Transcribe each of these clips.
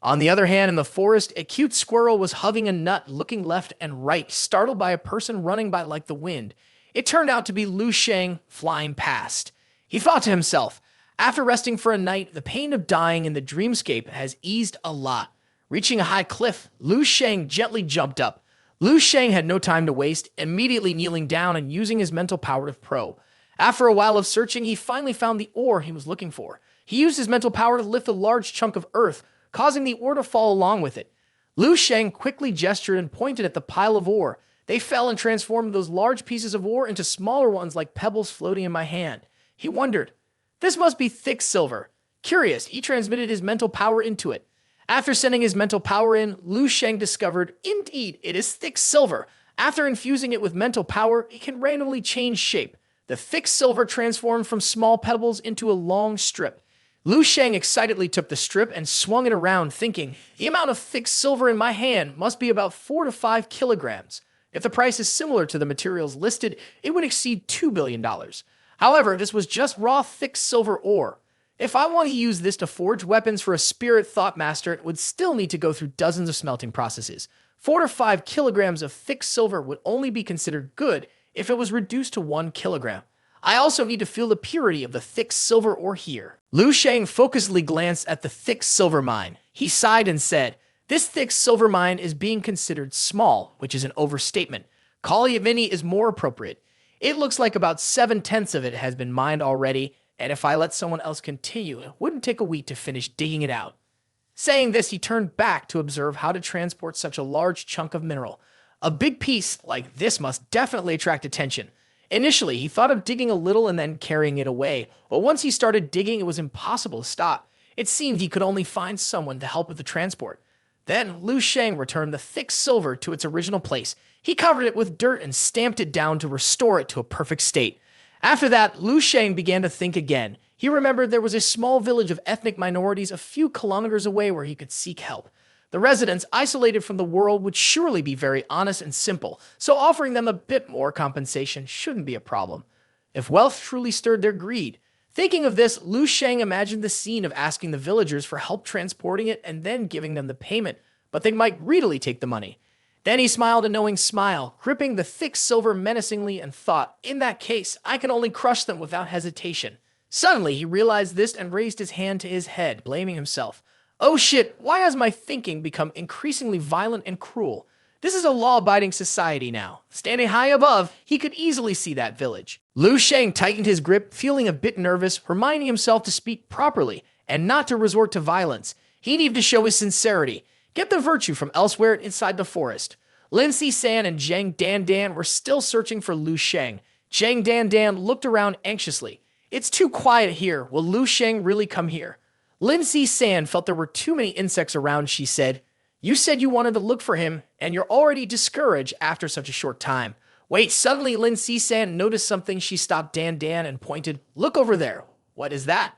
On the other hand, in the forest, a cute squirrel was hugging a nut, looking left and right, startled by a person running by like the wind. It turned out to be Lu Sheng flying past. He thought to himself, after resting for a night, the pain of dying in the dreamscape has eased a lot. Reaching a high cliff, Lu Sheng gently jumped up. Lu Sheng had no time to waste, immediately kneeling down and using his mental power to probe. After a while of searching, he finally found the ore he was looking for. He used his mental power to lift a large chunk of earth, causing the ore to fall along with it. Lu Sheng quickly gestured and pointed at the pile of ore. They fell and transformed those large pieces of ore into smaller ones like pebbles floating in my hand. He wondered, this must be thick silver. Curious, he transmitted his mental power into it. After sending his mental power in, Lu Sheng discovered, indeed, it is thick silver. After infusing it with mental power, it can randomly change shape. The thick silver transformed from small pebbles into a long strip. Lu Sheng excitedly took the strip and swung it around, thinking, the amount of thick silver in my hand must be about 4 to 5 kilograms. If the price is similar to the materials listed, it would exceed $2 billion. However, this was just raw thick silver ore. If I want to use this to forge weapons for a spirit thought master, it would still need to go through dozens of smelting processes. 4 to 5 kilograms of thick silver would only be considered good if it was reduced to 1 kilogram. I also need to feel the purity of the thick silver ore here. Lu Sheng focusedly glanced at the thick silver mine. He sighed and said, this thick silver mine is being considered small, which is an overstatement. Kalyavini is more appropriate. It looks like about 7/10 of it has been mined already, and if I let someone else continue, it wouldn't take a week to finish digging it out. Saying this, he turned back to observe how to transport such a large chunk of mineral. A big piece like this must definitely attract attention. Initially, he thought of digging a little and then carrying it away, but once he started digging, it was impossible to stop. It seemed he could only find someone to help with the transport. Then Lu Sheng returned the thick silver to its original place. He covered it with dirt and stamped it down to restore it to a perfect state. After that, Lu Sheng began to think again. He remembered there was a small village of ethnic minorities a few kilometers away where he could seek help. The residents, isolated from the world, would surely be very honest and simple, so offering them a bit more compensation shouldn't be a problem. If wealth truly stirred their greed. Thinking of this, Lu Sheng imagined the scene of asking the villagers for help transporting it and then giving them the payment, but they might greedily take the money. Then he smiled a knowing smile, gripping the thick silver menacingly, and thought, in that case, I can only crush them without hesitation. Suddenly, he realized this and raised his hand to his head, blaming himself. Oh shit, why has my thinking become increasingly violent and cruel? This is a law-abiding society now. Standing high above, he could easily see that village. Lu Sheng tightened his grip, feeling a bit nervous, reminding himself to speak properly and not to resort to violence. He needed to show his sincerity, get the virtue from elsewhere inside the forest. Lin Si-san and Zhang Dan were still searching for Lu Sheng. Zhang Dan looked around anxiously. It's too quiet here. Will Lu Sheng really come here? Lin Si-san felt there were too many insects around, she said. You said you wanted to look for him, and you're already discouraged after such a short time. Wait, suddenly Lin Si-san noticed something. She stopped Dan and pointed, look over there. What is that?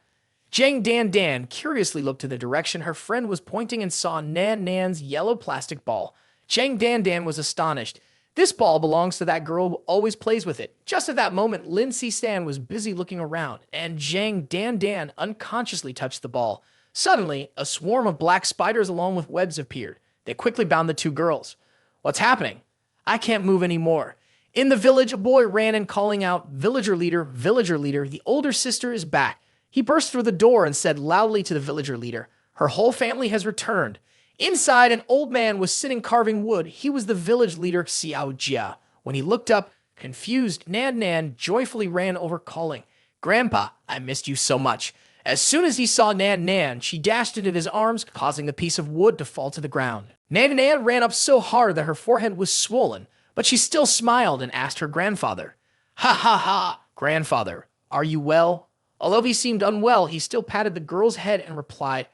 Zhang Dan curiously looked to the direction her friend was pointing and saw Nan's yellow plastic ball. Zhang Dan was astonished. This ball belongs to that girl who always plays with it. Just at that moment, Lin Si-san was busy looking around, and Zhang Dan unconsciously touched the ball. Suddenly, a swarm of black spiders along with webs appeared. They quickly bound the two girls. What's happening? I can't move anymore. In the village, a boy ran in calling out, villager leader, the older sister is back. He burst through the door and said loudly to the villager leader, her whole family has returned. Inside, an old man was sitting carving wood. He was the village leader, Xiao Jia. When he looked up, confused, Nan joyfully ran over calling, Grandpa, I missed you so much. As soon as he saw Nan, she dashed into his arms, causing the piece of wood to fall to the ground. Nan ran up so hard that her forehead was swollen, but she still smiled and asked her grandfather, Ha, grandfather, are you well? Although he seemed unwell, he still patted the girl's head and replied,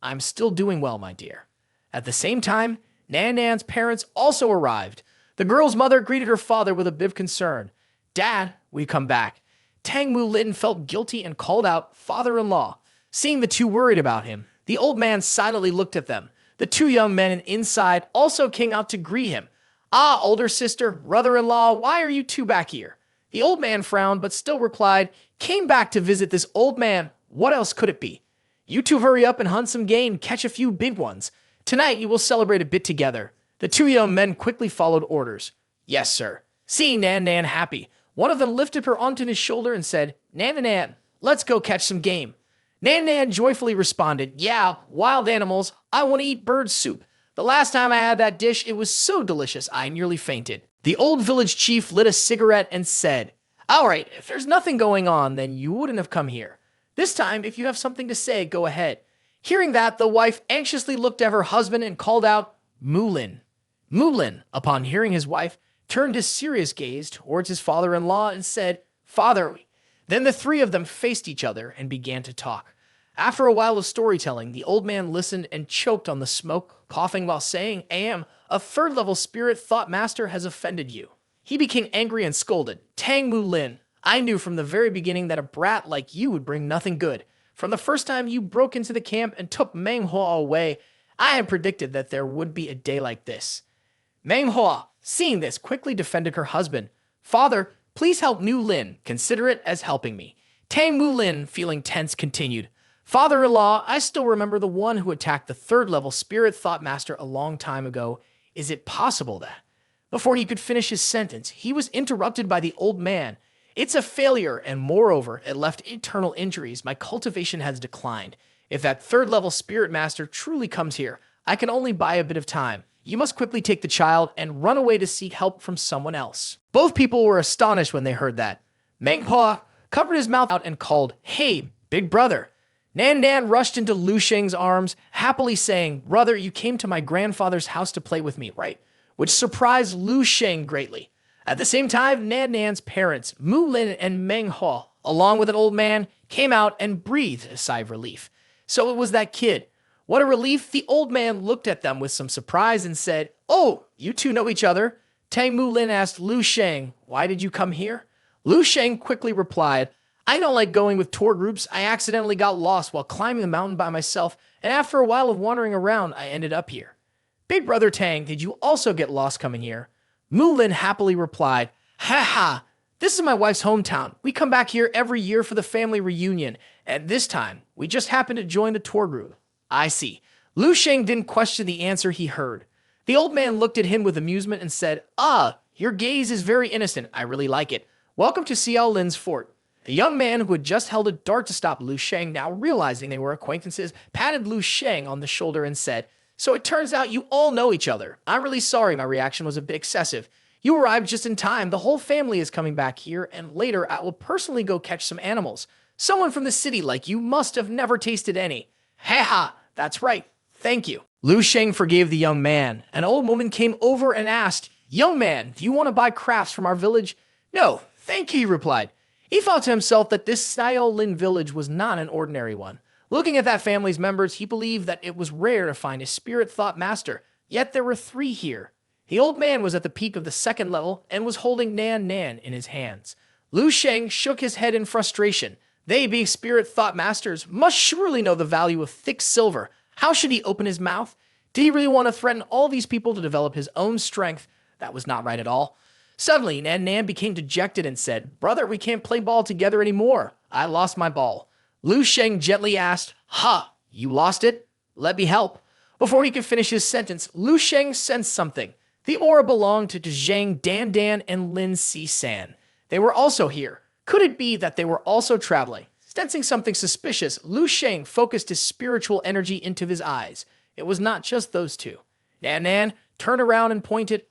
I'm still doing well, my dear. At the same time, Nan's parents also arrived. The girl's mother greeted her father with a bit of concern. Dad, we come back. Tang Mu Lin felt guilty and called out, father-in-law. Seeing the two worried about him, the old man silently looked at them. The two young men inside also came out to greet him. Ah, older sister, brother-in-law, why are you two back here? The old man frowned, but still replied, came back to visit this old man. What else could it be? You two hurry up and hunt some game, catch a few big ones. Tonight you will celebrate a bit together. The two young men quickly followed orders. Yes, sir. Seeing Nan Nan happy, one of them lifted her onto his shoulder and said, Nan Nan, let's go catch some game. Nan Nan joyfully responded, yeah, wild animals, I want to eat bird soup. The last time I had that dish, it was so delicious I nearly fainted. The old village chief lit a cigarette and said, all right, if there's nothing going on, then you wouldn't have come here. This time, if you have something to say, go ahead. Hearing that, the wife anxiously looked at her husband and called out, Mulin. Mulin, upon hearing his wife, turned his serious gaze towards his father-in-law and said, Father. Then the three of them faced each other and began to talk. After a while of storytelling, the old man listened and choked on the smoke, coughing while saying, a third-level spirit thought master has offended you. He became angry and scolded, Tang Mulin, I knew from the very beginning that a brat like you would bring nothing good. From the first time you broke into the camp and took Manhwa away, I had predicted that there would be a day like this. Manhwa, seeing this, quickly defended her husband. Father, please help Nu Lin. Consider it as helping me. Tang Mulin, feeling tense, continued. Father-in-law, I still remember the one who attacked the third-level spirit thought master a long time ago. Is it possible that? Before he could finish his sentence, he was interrupted by the old man. It's a failure, and moreover, it left internal injuries. My cultivation has declined. If that third-level spirit master truly comes here, I can only buy a bit of time. You must quickly take the child and run away to seek help from someone else. Both people were astonished when they heard that. Manhwa covered his mouth out and called, Hey, big brother. Nan Nan rushed into Lu Sheng's arms, happily saying, Brother, you came to my grandfather's house to play with me, right? Which surprised Lu Sheng greatly. At the same time, Nan Nan's parents, Mulin and Manhwa, along with an old man, came out and breathed a sigh of relief. So it was that kid. What a relief. The old man looked at them with some surprise and said, Oh, you two know each other? Tang Mulin asked Lu Sheng, Why did you come here? Lu Sheng quickly replied, I don't like going with tour groups. I accidentally got lost while climbing the mountain by myself, and after a while of wandering around, I ended up here. Big brother Tang, did you also get lost coming here? Mulin happily replied, Ha ha, this is my wife's hometown. We come back here every year for the family reunion, and this time, we just happened to join the tour group. I see. Lu Sheng didn't question the answer he heard. The old man looked at him with amusement and said, your gaze is very innocent. I really like it. Welcome to Xiao Lin's fort. The young man who had just held a dart to stop Lu Sheng, now realizing they were acquaintances, patted Lu Sheng on the shoulder and said, So it turns out you all know each other. I'm really sorry my reaction was a bit excessive. You arrived just in time. The whole family is coming back here, and later I will personally go catch some animals. Someone from the city like you must have never tasted any. Ha ha, that's right. Thank you. Lu Sheng forgave the young man. An old woman came over and asked, Young man, do you want to buy crafts from our village? No, thank you, he replied. He thought to himself that this Xiao Lin village was not an ordinary one. Looking at that family's members, he believed that it was rare to find a spirit thought master, yet there were 3 here. The old man was at the peak of the 2nd level and was holding Nan Nan in his hands. Lu Sheng shook his head in frustration. They, being spirit thought masters, must surely know the value of thick silver. How should he open his mouth? Did he really want to threaten all these people to develop his own strength? That was not right at all. Suddenly, Nan Nan became dejected and said, Brother, we can't play ball together anymore. I lost my ball. Lu Sheng gently asked, you lost it? Let me help. Before he could finish his sentence, Lu Sheng sensed something. The aura belonged to Zhang Dan Dan and Lin Si San. They were also here. Could it be that they were also traveling? Sensing something suspicious, Lu Sheng focused his spiritual energy into his eyes. It was not just those two. Nan Nan turned around and pointed,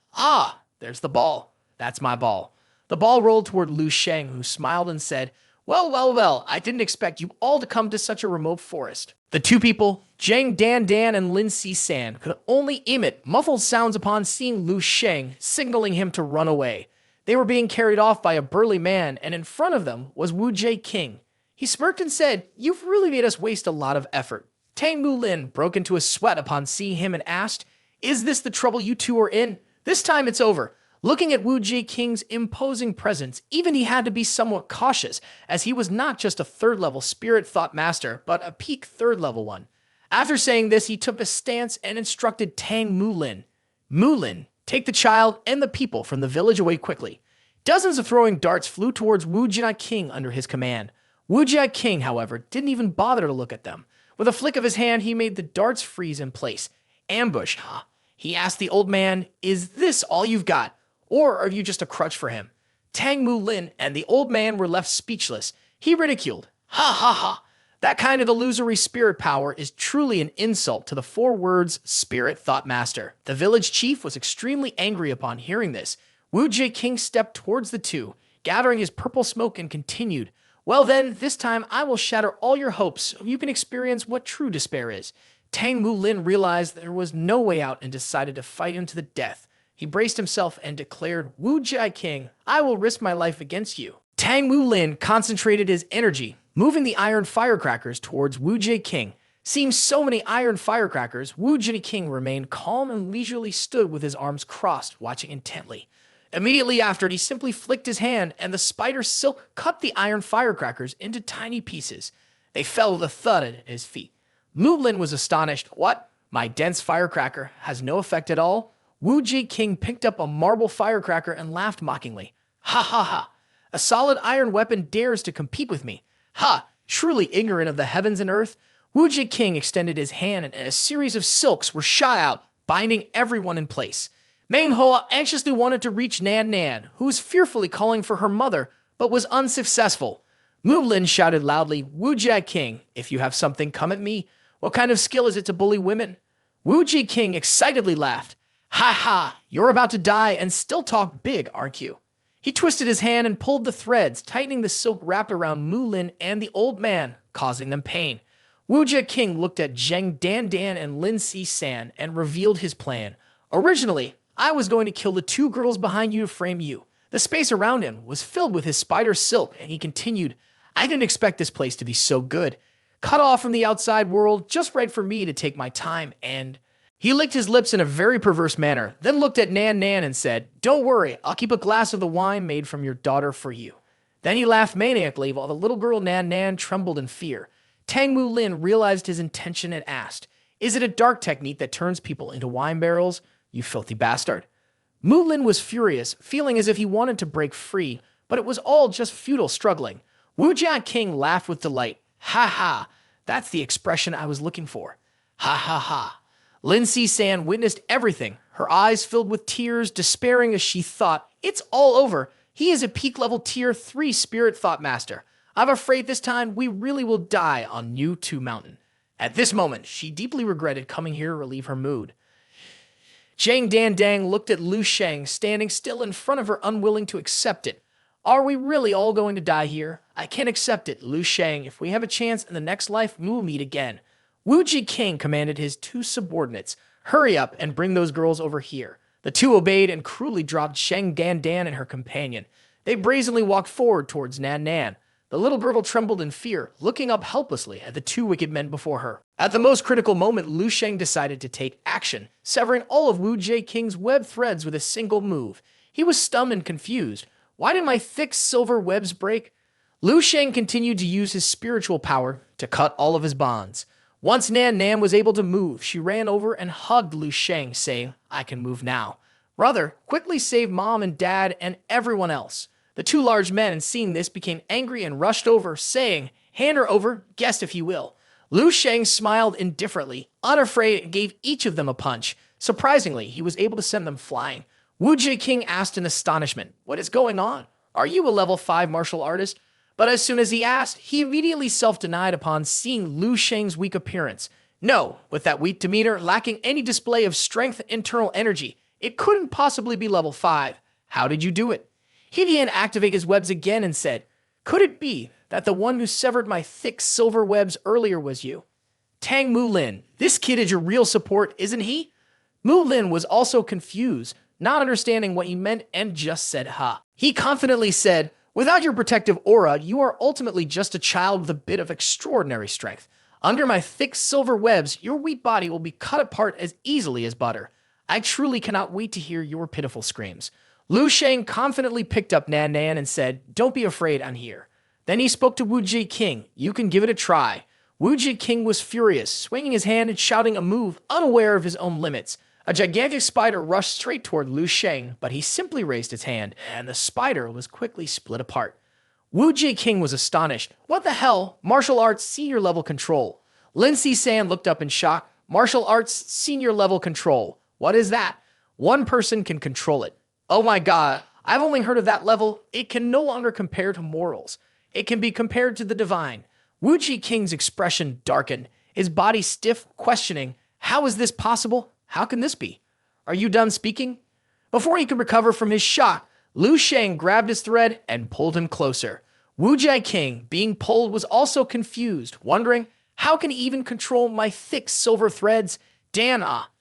there's the ball. That's my ball. The ball rolled toward Lu Sheng, who smiled and said, Well, I didn't expect you all to come to such a remote forest. The two people, Zhang Dan Dan and Lin Si San, could only emit muffled sounds upon seeing Lu Sheng, signaling him to run away. They were being carried off by a burly man, and in front of them was Wu Jie King. He smirked and said, You've really made us waste a lot of effort. Tang Mulin broke into a sweat upon seeing him and asked, Is this the trouble you two are in? This time it's over. Looking at Wu Jie King's imposing presence, even he had to be somewhat cautious, as he was not just a 3rd-level spirit thought master, but a peak 3rd-level one. After saying this, he took a stance and instructed Tang Mulin. Mulin, take the child and the people from the village away quickly. Dozens of throwing darts flew towards Wu Jie King under his command. Wu Jie King, however, didn't even bother to look at them. With a flick of his hand, he made the darts freeze in place. Ambush, huh? He asked the old man, is this all you've got? Or are you just a crutch for him? Tang Mu Lin and the old man were left speechless. He ridiculed. Ha ha ha. That kind of illusory spirit power is truly an insult to the 4 words spirit thought master. The village chief was extremely angry upon hearing this. Wu Jie King stepped towards the two, gathering his purple smoke, and continued, well then, this time I will shatter all your hopes so you can experience what true despair is. Tang Mu Lin realized there was no way out and decided to fight him to the death. He braced himself and declared, Wu Jie King, I will risk my life against you. Tang Mu Lin concentrated his energy, moving the iron firecrackers towards Wu Jie King. Seeing so many iron firecrackers, Wu Jie King remained calm and leisurely stood with his arms crossed, watching intently. Immediately after, he simply flicked his hand, and the spider silk cut the iron firecrackers into tiny pieces. They fell with a thud at his feet. Mu Lin was astonished. What? My dense firecracker has no effect at all? Wu Jie King picked up a marble firecracker and laughed mockingly. Ha ha ha! A solid iron weapon dares to compete with me. Ha! Truly ignorant of the heavens and earth. Wu Jie King extended his hand, and a series of silks were shot out, binding everyone in place. Manhwa anxiously wanted to reach Nan Nan, who was fearfully calling for her mother, but was unsuccessful. Mu Lin shouted loudly, Wu Jie King, if you have something, come at me. What kind of skill is it to bully women? Wu Jie King excitedly laughed. Ha ha, you're about to die and still talk big, aren't you? He twisted his hand and pulled the threads, tightening the silk wrapped around Mu Lin and the old man, causing them pain. Wu Jie King looked at Zheng Dan Dan and Lin Si San and revealed his plan. Originally, I was going to kill the 2 girls behind you to frame you. The space around him was filled with his spider silk, and he continued, I didn't expect this place to be so good. Cut off from the outside world, just right for me to take my time, and... He licked his lips in a very perverse manner, then looked at Nan Nan and said, Don't worry, I'll keep a glass of the wine made from your daughter for you. Then he laughed maniacally while the little girl Nan Nan trembled in fear. Tang Mu Lin realized his intention and asked, Is it a dark technique that turns people into wine barrels? You filthy bastard. Mu Lin was furious, feeling as if he wanted to break free, but it was all just futile struggling. Wu Jie King laughed with delight. Ha ha, that's the expression I was looking for. Ha ha ha. Lin Si San witnessed everything, her eyes filled with tears, despairing as she thought, It's all over. He is a peak-level Tier 3 Spirit Thought Master. I'm afraid this time we really will die on New 2 Mountain. At this moment, she deeply regretted coming here to relieve her mood. Zhang Dan Dang looked at Lu Sheng, standing still in front of her, unwilling to accept it. Are we really all going to die here? I can't accept it, Lu Sheng. If we have a chance in the next life, we will meet again. Wu Jie King commanded his 2 subordinates, Hurry up and bring those girls over here. The 2 obeyed and cruelly dropped Zhang Dan Dan and her companion. They brazenly walked forward towards Nan Nan. The little girl trembled in fear, looking up helplessly at the 2 wicked men before her. At the most critical moment, Lu Sheng decided to take action, severing all of Wu Jie King's web threads with a single move. He was stunned and confused. Why did my thick silver webs break? Lu Sheng continued to use his spiritual power to cut all of his bonds. Once Nan Nan was able to move, she ran over and hugged Lu Sheng, saying, I can move now. Brother, quickly save Mom and Dad and everyone else. The 2 large men, seeing this, became angry and rushed over, saying, Hand her over, guest if you will. Lu Sheng smiled indifferently, unafraid, and gave each of them a punch. Surprisingly, he was able to send them flying. Wu Jie King asked in astonishment, What is going on? Are you a level 5 martial artist? But as soon as he asked, he immediately self-denied upon seeing Lu Sheng's weak appearance. No, with that weak demeanor, lacking any display of strength and internal energy, it couldn't possibly be level 5. How did you do it? He began to activate his webs again and said, Could it be that the one who severed my thick silver webs earlier was you? Tang Mu Lin, this kid is your real support, isn't he? Mu Lin was also confused, not understanding what he meant, and just said ha. He confidently said, Without your protective aura, you are ultimately just a child with a bit of extraordinary strength. Under my thick silver webs, your weak body will be cut apart as easily as butter. I truly cannot wait to hear your pitiful screams. Lu Sheng confidently picked up Nan Nan and said, Don't be afraid, I'm here. Then he spoke to Wu Jie King. You can give it a try. Wu Jie King was furious, swinging his hand and shouting a move, unaware of his own limits. A gigantic spider rushed straight toward Lu Sheng, but he simply raised his hand, and the spider was quickly split apart. Wu Jie King was astonished. What the hell? Martial arts senior level control. Lin Si-san looked up in shock. Martial arts senior level control. What is that? One person can control it. Oh my god, I've only heard of that level. It can no longer compare to mortals. It can be compared to the divine. Wu Ji King's expression darkened, his body stiff, questioning, how is this possible? How can this be? Are you done speaking? Before he could recover from his shock, Lu Sheng grabbed his thread and pulled him closer. Wu Ji King, being pulled, was also confused, wondering, how can he even control my thick silver threads?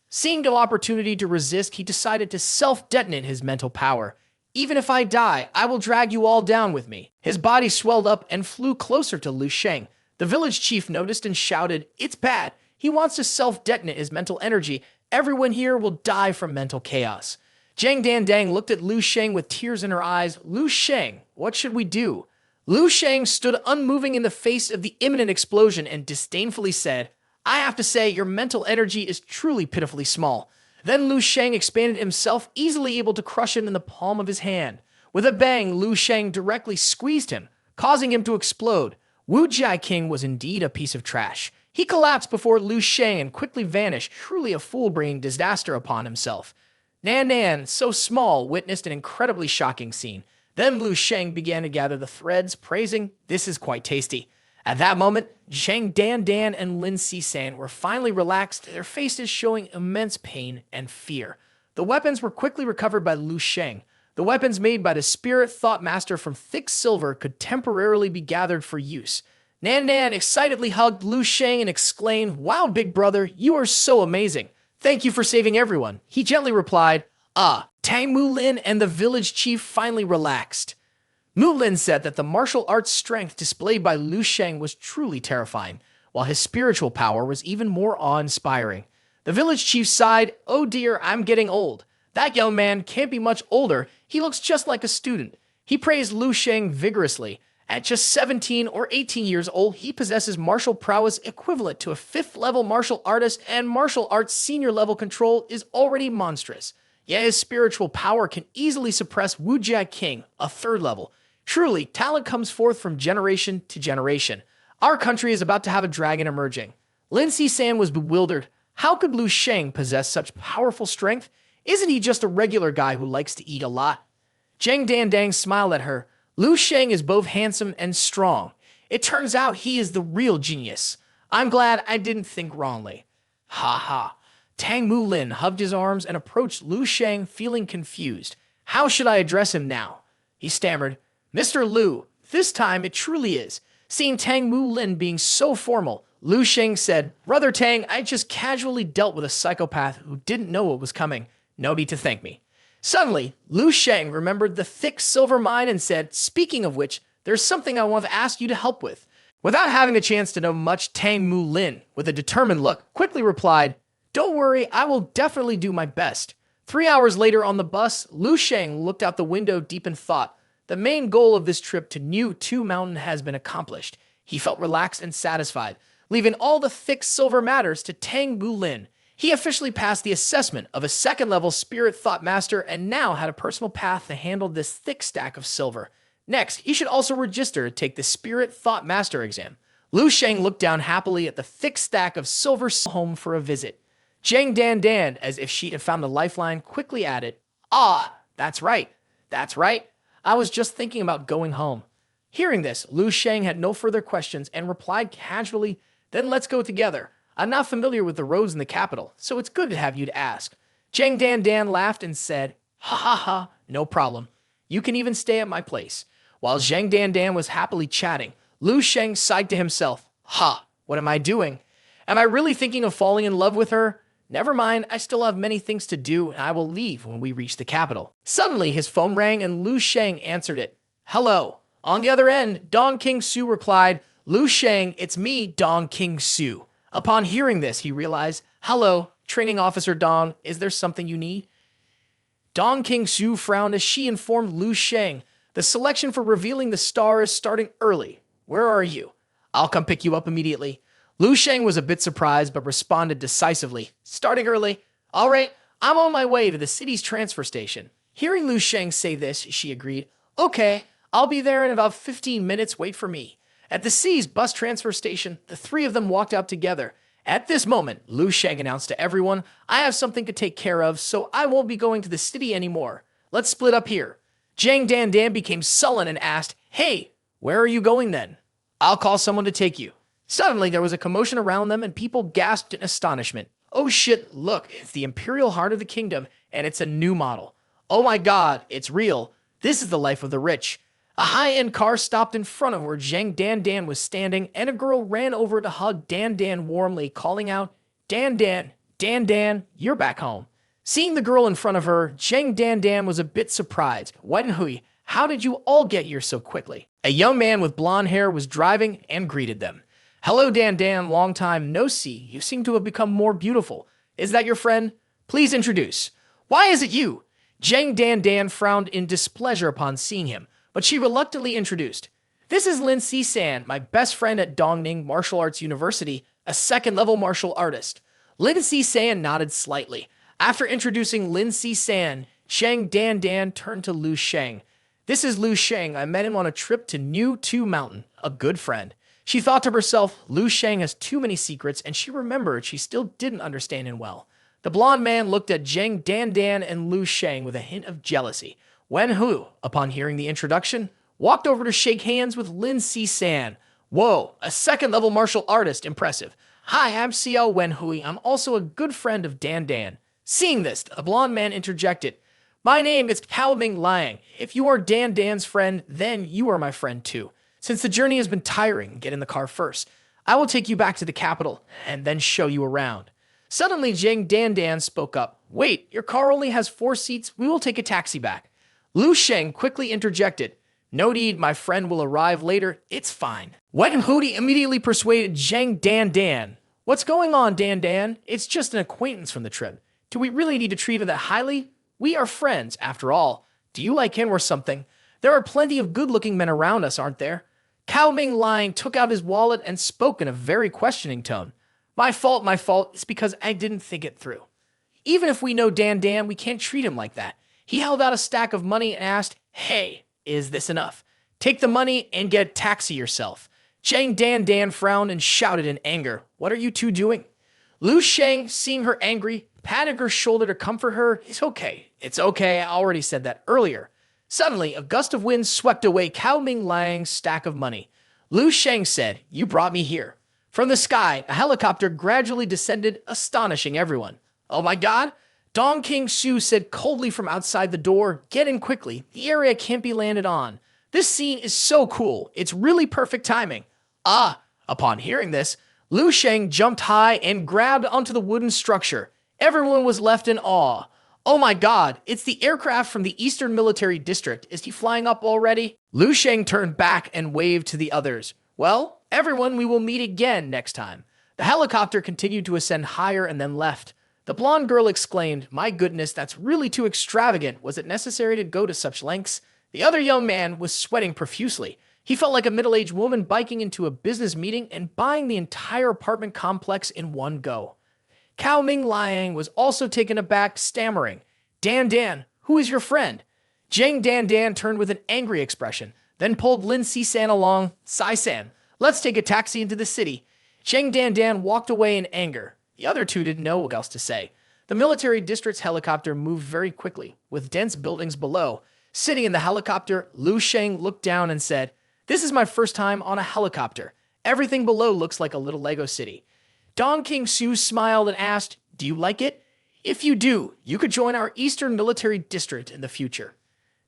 Seeing no opportunity to resist, he decided to self-detonate his mental power. Even if I die, I will drag you all down with me. His body swelled up and flew closer to Lu Sheng. The village chief noticed and shouted, it's bad. He wants to self-detonate his mental energy. Everyone here will die from mental chaos. Zhang Dandang looked at Lu Sheng with tears in her eyes. Lu Sheng, what should we do? Lu Sheng stood unmoving in the face of the imminent explosion and disdainfully said, I have to say, your mental energy is truly pitifully small. Then Lu Sheng expanded himself, easily able to crush it in the palm of his hand. With a bang, Lu Sheng directly squeezed him, causing him to explode. Wu Ji King was indeed a piece of trash. He collapsed before Lu Sheng and quickly vanished, truly a fool bringing disaster upon himself. Nan Nan, so small, witnessed an incredibly shocking scene. Then Lu Sheng began to gather the threads, praising, this is quite tasty. At that moment, Zhang Dan and Lin Si-san were finally relaxed, their faces showing immense pain and fear. The weapons were quickly recovered by Lu Sheng. The weapons made by the Spirit Thought Master from thick silver could temporarily be gathered for use. Nan excitedly hugged Lu Sheng and exclaimed, wow, big brother, you are so amazing. Thank you for saving everyone. He gently replied, Tang Mulin and the village chief finally relaxed. Mulin said that the martial arts strength displayed by Lu Sheng was truly terrifying, while his spiritual power was even more awe-inspiring. The village chief sighed, oh dear, I'm getting old. That young man can't be much older, he looks just like a student. He praised Lu Sheng vigorously. At just 17 or 18 years old, he possesses martial prowess equivalent to a 5th-level martial artist, and martial arts senior-level control is already monstrous. Yet his spiritual power can easily suppress Wu Ji King, a 3rd level. Truly, talent comes forth from generation to generation. Our country is about to have a dragon emerging. Lin Si-san was bewildered. How could Lu Sheng possess such powerful strength? Isn't he just a regular guy who likes to eat a lot? Zhang Dandang smiled at her. Lu Sheng is both handsome and strong. It turns out he is the real genius. I'm glad I didn't think wrongly. Ha ha. Tang Mulin hugged his arms and approached Lu Sheng, feeling confused. How should I address him now? He stammered, Mr. Lu, this time it truly is. Seeing Tang Mulin being so formal, Lu Sheng said, Brother Tang, I just casually dealt with a psychopath who didn't know what was coming. No need to thank me. Suddenly, Lu Sheng remembered the thick silver mine and said, speaking of which, there's something I want to ask you to help with. Without having a chance to know much, Tang Mulin, with a determined look, quickly replied, don't worry, I will definitely do my best. 3 hours later on the bus, Lu Sheng looked out the window deep in thought. The main goal of this trip to New Two Mountain has been accomplished. He felt relaxed and satisfied, leaving all the thick silver matters to Tang Mulin. He officially passed the assessment of a 2nd-level Spirit Thought Master and now had a personal path to handle this thick stack of silver. Next, he should also register to take the Spirit Thought Master exam. Lu Sheng looked down happily at the thick stack of silver home for a visit. Zhang Dan, as if she had found a lifeline, quickly added, that's right. I was just thinking about going home. Hearing this, Lu Sheng had no further questions and replied casually, then let's go together. I'm not familiar with the roads in the capital, so it's good to have you to ask. Zhang Dan laughed and said, ha, no problem. You can even stay at my place. While Zhang Dan was happily chatting, Lu Sheng sighed to himself, what am I doing? Am I really thinking of falling in love with her? Never mind, I still have many things to do, and I will leave when we reach the capital. Suddenly, his phone rang and Lu Sheng answered it. Hello. On the other end, Dong King Su replied, Lu Sheng, it's me, Dong King Su. Upon hearing this, he realized, hello, Training Officer Dong, is there something you need? Dong King Su frowned as she informed Lu Sheng, the selection for revealing the star is starting early. Where are you? I'll come pick you up immediately. Lu Sheng was a bit surprised, but responded decisively. Starting early? All right, I'm on my way to the city's transfer station. Hearing Lu Sheng say this, she agreed. Okay, I'll be there in about 15 minutes, wait for me. At the C's bus transfer station, the three of them walked out together. At this moment, Lu Sheng announced to everyone, I have something to take care of, so I won't be going to the city anymore. Let's split up here. Zhang Dan became sullen and asked, Hey, where are you going then? I'll call someone to take you. Suddenly, there was a commotion around them and people gasped in astonishment. Oh shit, look, it's the Imperial Heart of the Kingdom, and it's a new model. Oh my god, it's real. This is the life of the rich. A high-end car stopped in front of where Zhang Dan was standing, and a girl ran over to hug Dan warmly, calling out, Dan, you're back home. Seeing the girl in front of her, Zhang Dan was a bit surprised. Wenhui, how did you all get here so quickly? A young man with blonde hair was driving and greeted them. Hello, Dan, long time no see. You seem to have become more beautiful. Is that your friend? Please introduce. Why is it you? Zhang Dan frowned in displeasure upon seeing him, but she reluctantly introduced. This is Lin Si-san, my best friend at Dongning Martial Arts University, a second-level martial artist. Lin Si-san nodded slightly. After introducing Lin Si-san, Zhang Dan turned to Lu Sheng. This is Lu Sheng. I met him on a trip to New Tu Mountain, a good friend. She thought to herself, Lu Sheng has too many secrets, and she remembered she still didn't understand him well. The blonde man looked at Zhang Dan and Lu Sheng with a hint of jealousy. Wenhui, upon hearing the introduction, walked over to shake hands with Lin Si-san. Whoa, a second-level martial artist, impressive. Hi, I'm Xiao Wenhui. I'm also a good friend of Dan. Seeing this, the blonde man interjected. My name is Cao Ming Liang. If you are Dan's friend, then you are my friend too. Since the journey has been tiring, get in the car first. I will take you back to the capital and then show you around. Suddenly, Zhang Dan spoke up. Wait, your car only has 4 seats. We will take a taxi back. Lu Sheng quickly interjected. No need, my friend will arrive later. It's fine. Wenhui immediately persuaded Zhang Dan. What's going on, Dan? It's just an acquaintance from the trip. Do we really need to treat her that highly? We are friends, after all. Do you like him or something? There are plenty of good-looking men around us, aren't there? Cao Ming Liang took out his wallet and spoke in a very questioning tone. My fault. It's because I didn't think it through. Even if we know Dan, we can't treat him like that. He held out a stack of money and asked, Hey, is this enough? Take the money and get a taxi yourself. Zhang Dan frowned and shouted in anger. What are you two doing? Lu Sheng, seeing her angry, patted her shoulder to comfort her. It's okay, I already said that earlier. Suddenly, a gust of wind swept away Cao Ming Liang's stack of money. Lu Sheng said, You brought me here. From the sky, a helicopter gradually descended, astonishing everyone. Oh my god! Dong King Su said coldly from outside the door, Get in quickly, the area can't be landed on. This scene is so cool, it's really perfect timing. Upon hearing this, Lu Sheng jumped high and grabbed onto the wooden structure. Everyone was left in awe. Oh my god, it's the aircraft from the Eastern Military District. Is he flying up already? Lu Sheng turned back and waved to the others. Well, everyone, we will meet again next time. The helicopter continued to ascend higher and then left. The blonde girl exclaimed, My goodness, that's really too extravagant. Was it necessary to go to such lengths? The other young man was sweating profusely. He felt like a middle-aged woman biking into a business meeting and buying the entire apartment complex in one go. Cao Ming Liang was also taken aback, stammering, Dan, who is your friend? Zhang Dan turned with an angry expression, then pulled Lin Si-san along. Si-san, let's take a taxi into the city. Zhang Dan walked away in anger. The other two didn't know what else to say. The military district's helicopter moved very quickly, with dense buildings below. Sitting in the helicopter, Lu Sheng looked down and said, This is my first time on a helicopter. Everything below looks like a little Lego city. Dong King Su smiled and asked, Do you like it? If you do, you could join our Eastern Military District in the future.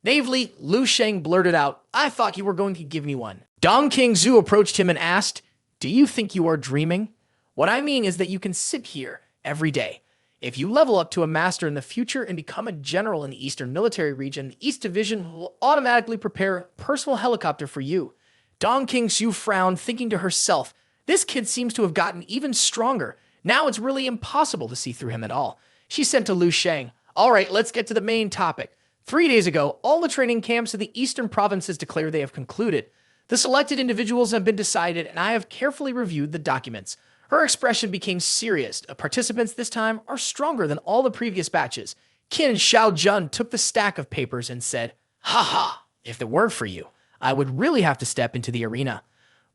Naively, Lu Sheng blurted out, I thought you were going to give me one. Dong King Su approached him and asked, Do you think you are dreaming? What I mean is that you can sit here every day. If you level up to a master in the future and become a general in the Eastern Military Region, the East Division will automatically prepare a personal helicopter for you. Dong King Su frowned, thinking to herself, This kid seems to have gotten even stronger. Now it's really impossible to see through him at all. She said to Lu Sheng, All right, let's get to the main topic. 3 days ago, all the training camps of the eastern provinces declare they have concluded. The selected individuals have been decided, and I have carefully reviewed the documents. Her expression became serious. The participants this time are stronger than all the previous batches. Qin Xiaojun took the stack of papers and said, Ha! If it weren't for you, I would really have to step into the arena.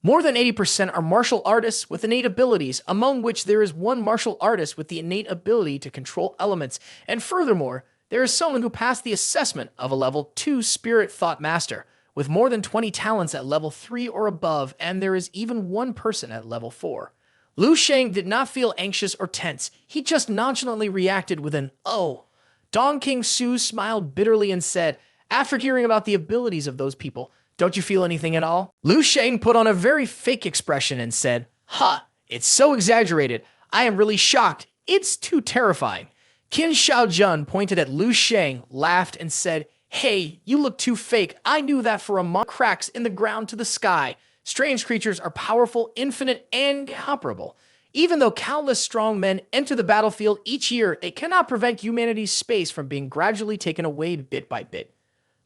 More than 80% are martial artists with innate abilities, among which there is one martial artist with the innate ability to control elements, and furthermore, there is someone who passed the assessment of a level 2 spirit thought master, with more than 20 talents at level 3 or above, and there is even one person at level 4. Lu Sheng did not feel anxious or tense, he just nonchalantly reacted with an "oh." Dong King-su smiled bitterly and said, "After hearing about the abilities of those people, don't you feel anything at all?" Lu Sheng put on a very fake expression and said, "Huh, it's so exaggerated. I am really shocked. It's too terrifying." Qin Shaojun pointed at Lu Sheng, laughed, and said, "Hey, you look too fake. I knew that for a month. Cracks in the ground to the sky. Strange creatures are powerful, infinite, and incomparable. Even though countless strong men enter the battlefield each year, they cannot prevent humanity's space from being gradually taken away bit by bit."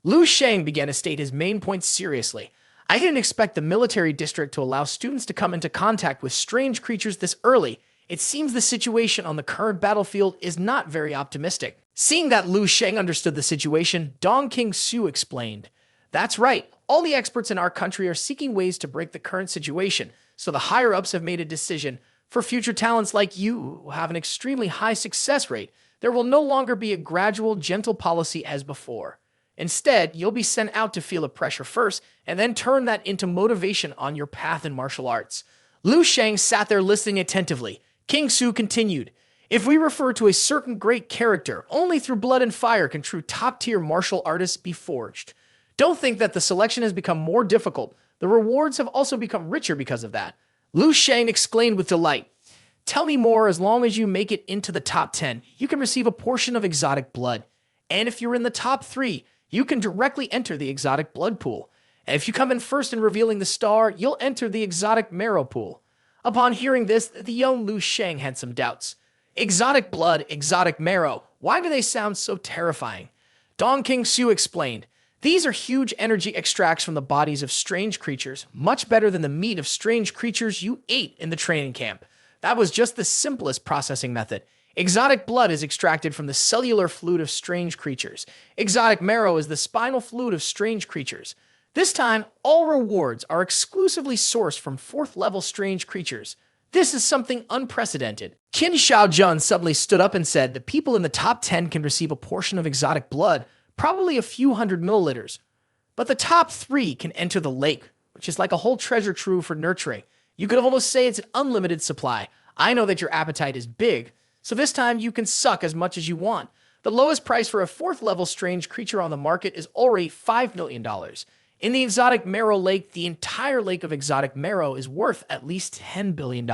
Lu Sheng began to state his main point seriously. "I didn't expect the military district to allow students to come into contact with strange creatures this early. It seems the situation on the current battlefield is not very optimistic." Seeing that Lu Sheng understood the situation, Dong King-su explained, "That's right. All the experts in our country are seeking ways to break the current situation, so the higher-ups have made a decision. For future talents like you, who have an extremely high success rate, there will no longer be a gradual, gentle policy as before. Instead, you'll be sent out to feel the pressure first, and then turn that into motivation on your path in martial arts." Lu Sheng sat there listening attentively. King-su continued, "If we refer to a certain great character, only through blood and fire can true top-tier martial artists be forged. Don't think that the selection has become more difficult. The rewards have also become richer because of that." Lu Sheng exclaimed with delight, "Tell me more. As long as you make it into the top 10, you can receive a portion of exotic blood. And if you're in the top 3, you can directly enter the exotic blood pool. And if you come in first in revealing the star, you'll enter the exotic marrow pool." Upon hearing this, the young Lu Sheng had some doubts. Exotic blood, exotic marrow. Why do they sound so terrifying? Dong King-su explained, "These are huge energy extracts from the bodies of strange creatures, much better than the meat of strange creatures you ate in the training camp. That was just the simplest processing method. Exotic blood is extracted from the cellular fluid of strange creatures. Exotic marrow is the spinal fluid of strange creatures. This time, all rewards are exclusively sourced from 4th-level strange creatures. This is something unprecedented." Qin Shaojun suddenly stood up and said, "The people in the top 10 can receive a portion of exotic blood, probably a few hundred milliliters. But the top 3 can enter the lake, which is like a whole treasure trove for nurturing. You could almost say it's an unlimited supply. I know that your appetite is big, so this time you can suck as much as you want. The lowest price for a 4th-level strange creature on the market is already $5 million. In the exotic marrow lake, the entire lake of exotic marrow is worth at least $10 billion.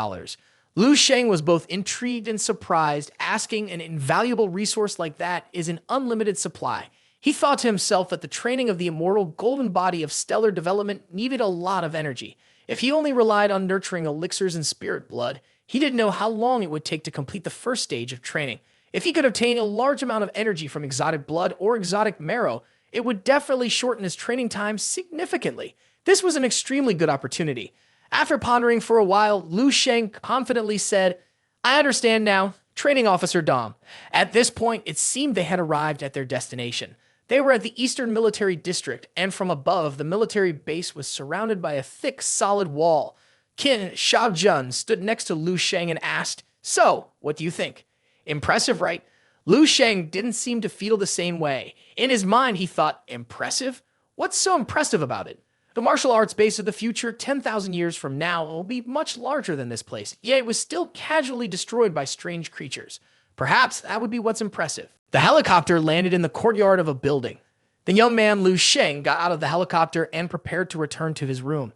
Lu Sheng was both intrigued and surprised. Asking an invaluable resource like that is in unlimited supply. He thought to himself that the training of the immortal golden body of stellar development needed a lot of energy. If he only relied on nurturing elixirs and spirit blood, he didn't know how long it would take to complete the first stage of training. If he could obtain a large amount of energy from exotic blood or exotic marrow, it would definitely shorten his training time significantly. This was an extremely good opportunity. After pondering for a while, Lu Sheng confidently said, "I understand now, Training Officer Dom." At this point, it seemed they had arrived at their destination. They were at the Eastern Military District, and from above, the military base was surrounded by a thick, solid wall. Qin Shaojun stood next to Lu Sheng and asked, "So, what do you think? Impressive, right?" Lu Sheng didn't seem to feel the same way. In his mind, he thought, "Impressive? What's so impressive about it? The martial arts base of the future, 10,000 years from now, will be much larger than this place, yet it was still casually destroyed by strange creatures. Perhaps that would be what's impressive." The helicopter landed in the courtyard of a building. The young man Lu Sheng got out of the helicopter and prepared to return to his room.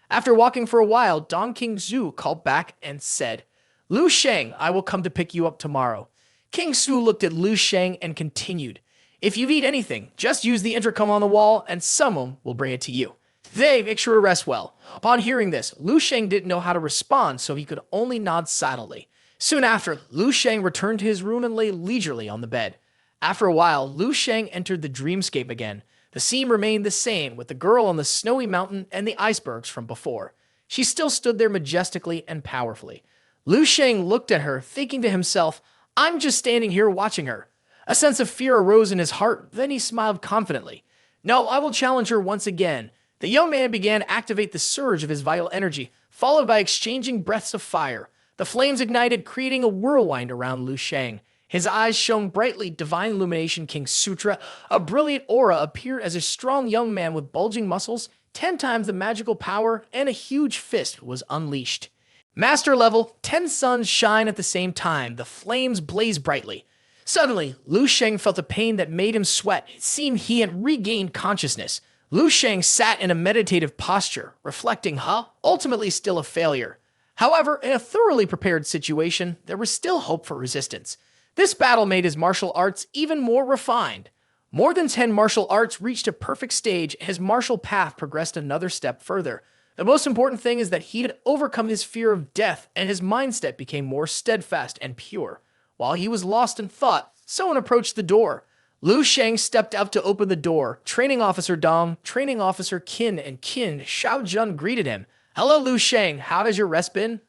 After walking for a while, Dong King-su called back and said, "Lu Sheng, I will come to pick you up tomorrow." King-su looked at Lu Sheng and continued, "If you need anything, just use the intercom on the wall and someone will bring it to you. They make sure to rest well." Upon hearing this, Lu Sheng didn't know how to respond, so he could only nod silently. Soon after, Lu Sheng returned to his room and lay leisurely on the bed. After a while, Lu Sheng entered the dreamscape again. The scene remained the same, with the girl on the snowy mountain and the icebergs from before. She still stood there majestically and powerfully. Lu Sheng looked at her, thinking to himself, "I'm just standing here watching her." A sense of fear arose in his heart, then he smiled confidently. "No, I will challenge her once again. The young man began to activate the surge of his vital energy, followed by exchanging breaths of fire. The flames ignited, creating a whirlwind around Lu Sheng. His eyes shone brightly, divine illumination King Sutra. A brilliant aura appeared as a strong young man with bulging muscles, 10 times the magical power, and a huge fist was unleashed. Master level, 10 suns shine at the same time. The flames blaze brightly. Suddenly, Lu Sheng felt a pain that made him sweat. It seemed he had regained consciousness. Lu Sheng sat in a meditative posture, reflecting, ultimately still a failure. However, in a thoroughly prepared situation, there was still hope for resistance. This battle made his martial arts even more refined. More than 10 martial arts reached a perfect stage, and his martial path progressed another step further. The most important thing is that he had overcome his fear of death, and his mindset became more steadfast and pure. While he was lost in thought, someone approached the door. Lu Sheng stepped out to open the door. Training Officer Dong, Training Officer Qin, and Qin Shaojun greeted him. "Hello, Lu Sheng. How has your rest been?"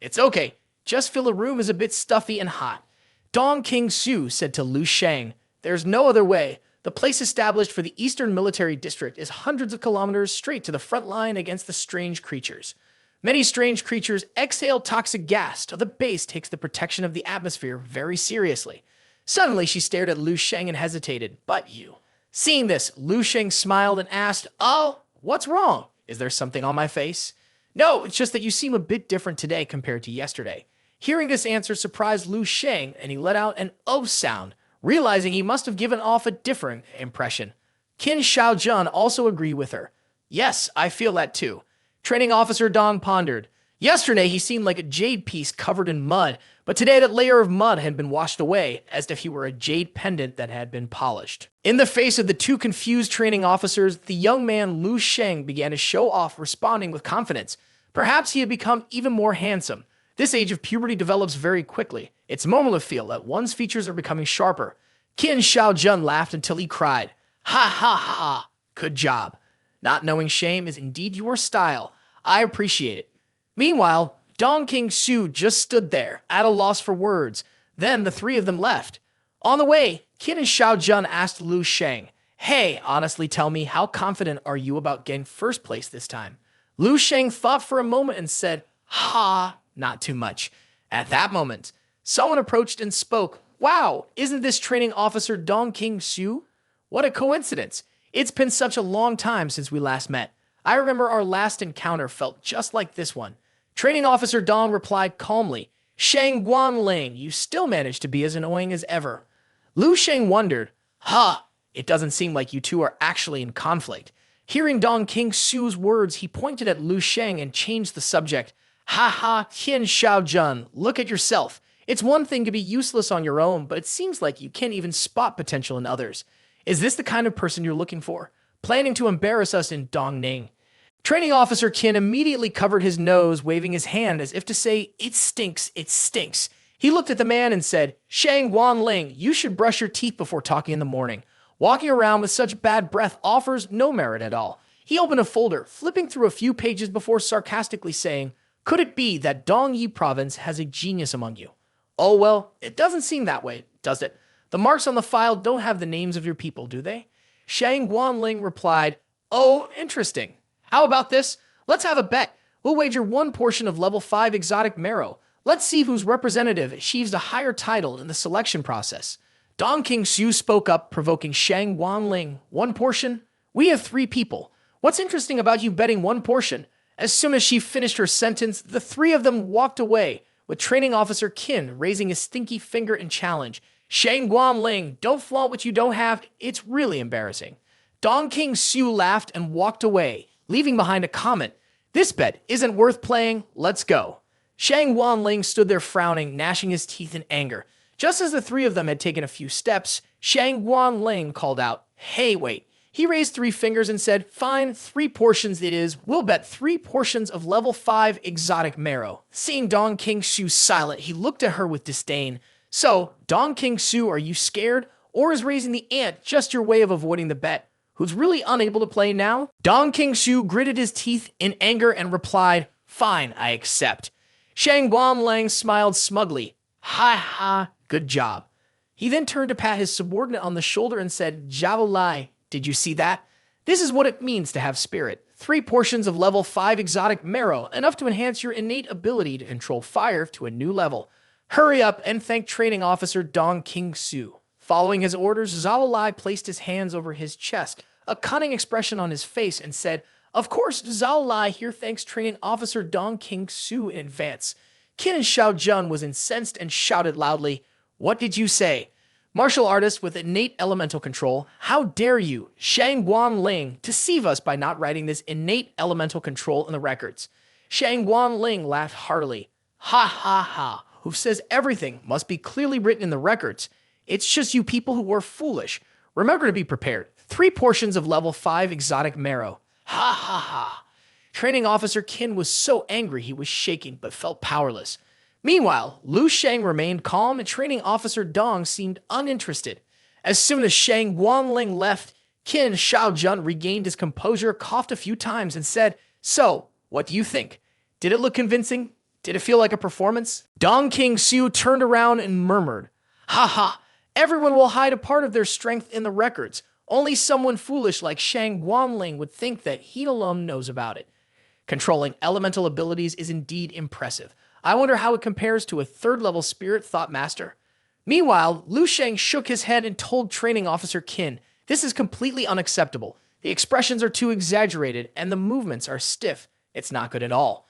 It's okay. Just feel the room is a bit stuffy and hot." Dong King Su said to Lu Sheng, "There's no other way. The place established for the Eastern Military District is hundreds of kilometers straight to the front line against the strange creatures. Many strange creatures exhale toxic gas till the base takes the protection of the atmosphere very seriously." Suddenly, she stared at Lu Sheng and hesitated. "But you." Seeing this, Lu Sheng smiled and asked, "Oh, what's wrong? Is there something on my face?" "No, it's just that you seem a bit different today compared to yesterday." Hearing this answer surprised Lu Sheng, and he let out an "oh" sound, realizing he must have given off a different impression. Qin Shaojun also agreed with her. "Yes, I feel that too." Training Officer Dong pondered. Yesterday, he seemed like a jade piece covered in mud, but today that layer of mud had been washed away, as if he were a jade pendant that had been polished. In the face of the two confused training officers, the young man Lu Sheng began to show off, responding with confidence. Perhaps he had become even more handsome. This age of puberty develops very quickly. It's normal to feel that one's features are becoming sharper. Qin Shaojun laughed until he cried, "Ha ha ha! Good job. Not knowing shame is indeed your style. I appreciate it." Meanwhile, Dong King Su just stood there, at a loss for words. Then the three of them left. On the way, Qin and Shaojun asked Lu Sheng, "Hey, honestly tell me, how confident are you about getting first place this time?" Lu Sheng thought for a moment and said, "Not too much." At that moment, someone approached and spoke. "Wow, isn't this training officer Dong King Su? What a coincidence. It's been such a long time since we last met. I remember our last encounter felt just like this one." Training Officer Dong replied calmly, "Shang Guanling, you still manage to be as annoying as ever." Lu Sheng wondered, it doesn't seem like you two are actually in conflict." Hearing Dong King Su's words, he pointed at Lu Sheng and changed the subject. Qin Shaojun, look at yourself. It's one thing to be useless on your own, but it seems like you can't even spot potential in others. Is this the kind of person you're looking for? Planning to embarrass us in Dongning?" Training Officer Qin immediately covered his nose, waving his hand as if to say, "It stinks, it stinks." He looked at the man and said, "Shang Guanling, you should brush your teeth before talking in the morning. Walking around with such bad breath offers no merit at all." He opened a folder, flipping through a few pages before sarcastically saying, "Could it be that Dongyi province has a genius among you?" "Oh well, it doesn't seem that way, does it? The marks on the file don't have the names of your people, do they?" Shang Guanling replied, "Oh, interesting. How about this? Let's have a bet. We'll wager one portion of level 5 exotic marrow. Let's see whose representative achieves a higher title in the selection process." Dong King Su spoke up, provoking Shang Guanling. "One portion? We have 3 people. What's interesting about you betting one portion?" As soon as she finished her sentence, the 3 of them walked away, with Training Officer Qin raising his stinky finger in challenge. "Shang Guanling, don't flaunt what you don't have. It's really embarrassing." Dong King Su laughed and walked away, leaving behind a comment. "This bet isn't worth playing. Let's go." Shang Guanling stood there frowning, gnashing his teeth in anger. Just as the 3 of them had taken a few steps, Shang Guanling called out, "Hey, wait." He raised 3 fingers and said, "Fine, 3 portions it is. We'll bet 3 portions of level 5 exotic marrow." Seeing Dong King Su silent, he looked at her with disdain. "So, Dong King Su, are you scared? Or is raising the ante just your way of avoiding the bet? Who's really unable to play now?" Dong King Su gritted his teeth in anger and replied, "Fine, I accept." Shang Guanlang smiled smugly. Good job." He then turned to pat his subordinate on the shoulder and said, "Javelai, did you see that? This is what it means to have spirit. 3 portions of level 5 exotic marrow, enough to enhance your innate ability to control fire to a new level. Hurry up and thank Training Officer Dong King-Su. Following his orders, Zalali placed his hands over his chest, a cunning expression on his face, and said, "Of course, Zalali here thanks Training Officer Dong King-Su in advance." Qin Shaojun was incensed and shouted loudly, "What did you say? Martial artist with innate elemental control, how dare you, Shang Guanling, deceive us by not writing this innate elemental control in the records?" Shang Guanling laughed heartily. "Ha ha ha, who says everything must be clearly written in the records? It's just you people who are foolish. Remember to be prepared. 3 portions of level 5 exotic marrow. Ha ha ha." Training Officer Qin was so angry he was shaking but felt powerless. Meanwhile, Lu Sheng remained calm and Training Officer Dong seemed uninterested. As soon as Shang Guanling left, Qin Shaojun regained his composure, coughed a few times, and said, "So, what do you think? Did it look convincing? Did it feel like a performance?" Dong King-Su turned around and murmured, "Ha ha, everyone will hide a part of their strength in the records. Only someone foolish like Shang Guanling would think that he alone knows about it. Controlling elemental abilities is indeed impressive. I wonder how it compares to a 3rd-level spirit thought master." Meanwhile, Lu Sheng shook his head and told Training Officer Qin, "This is completely unacceptable. The expressions are too exaggerated and the movements are stiff. It's not good at all."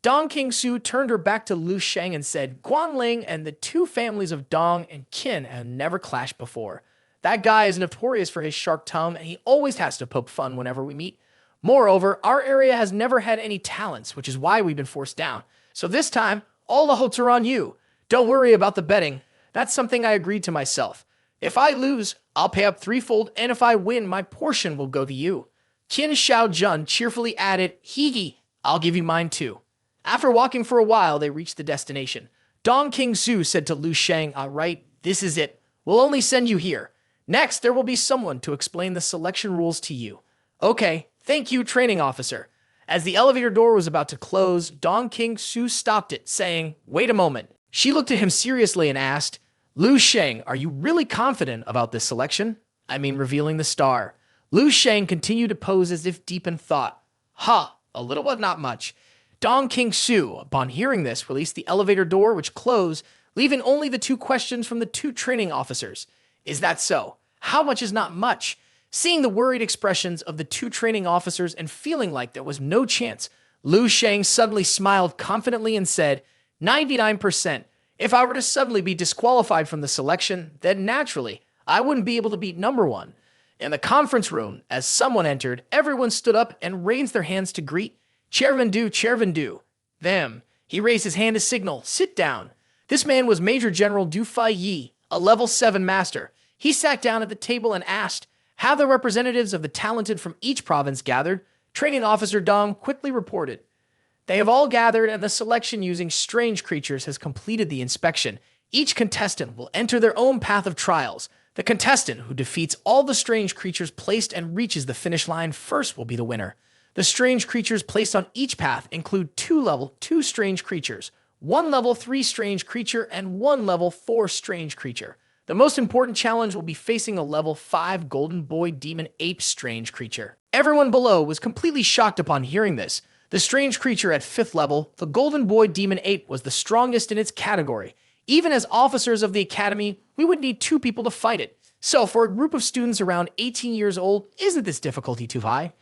Dong King-Su turned her back to Lu Sheng and said, "Guanling and the 2 families of Dong and Qin have never clashed before. That guy is notorious for his sharp tongue and he always has to poke fun whenever we meet. Moreover, our area has never had any talents, which is why we've been forced down. So this time, all the hopes are on you. Don't worry about the betting. That's something I agreed to myself. If I lose, I'll pay up 3-fold, and if I win, my portion will go to you." Qin Shaojun cheerfully added, "Hee, I'll give you mine too." After walking for a while, they reached the destination. Dong King-Su said to Lu Sheng, "All right, this is it. We'll only send you here. Next, there will be someone to explain the selection rules to you." "Okay, thank you, Training Officer." As the elevator door was about to close, Dong King-Su stopped it, saying, "Wait a moment." She looked at him seriously and asked, "Lu Sheng, are you really confident about this selection? I mean, revealing the star." Lu Sheng continued to pose as if deep in thought. "Ha, a little but not much." Dong King-Su, upon hearing this, released the elevator door, which closed, leaving only the 2 questions from the 2 training officers. "Is that so? How much is not much?" Seeing the worried expressions of the 2 training officers and feeling like there was no chance, Lu Sheng suddenly smiled confidently and said, 99%. If I were to suddenly be disqualified from the selection, then naturally, I wouldn't be able to beat number 1. In the conference room, as someone entered, everyone stood up and raised their hands to greet. Chairman Du. Them. He raised his hand to signal, "Sit down." This man was Major General Du Fai Yi, a level 7 master. He sat down at the table and asked, "Have the representatives of the talented from each province gathered?" Training Officer Dong quickly reported, "They have all gathered and the selection using strange creatures has completed the inspection. Each contestant will enter their own path of trials. The contestant who defeats all the strange creatures placed and reaches the finish line first will be the winner. The strange creatures placed on each path include 2 level 2 strange creatures, 1 level 3 strange creature, and 1 level 4 strange creature. The most important challenge will be facing a level 5 golden boy demon ape strange creature." Everyone below was completely shocked upon hearing this. The strange creature at 5th level, the golden boy demon ape, was the strongest in its category. Even as officers of the academy, we would need 2 people to fight it. So for a group of students around 18 years old, isn't this difficulty too high?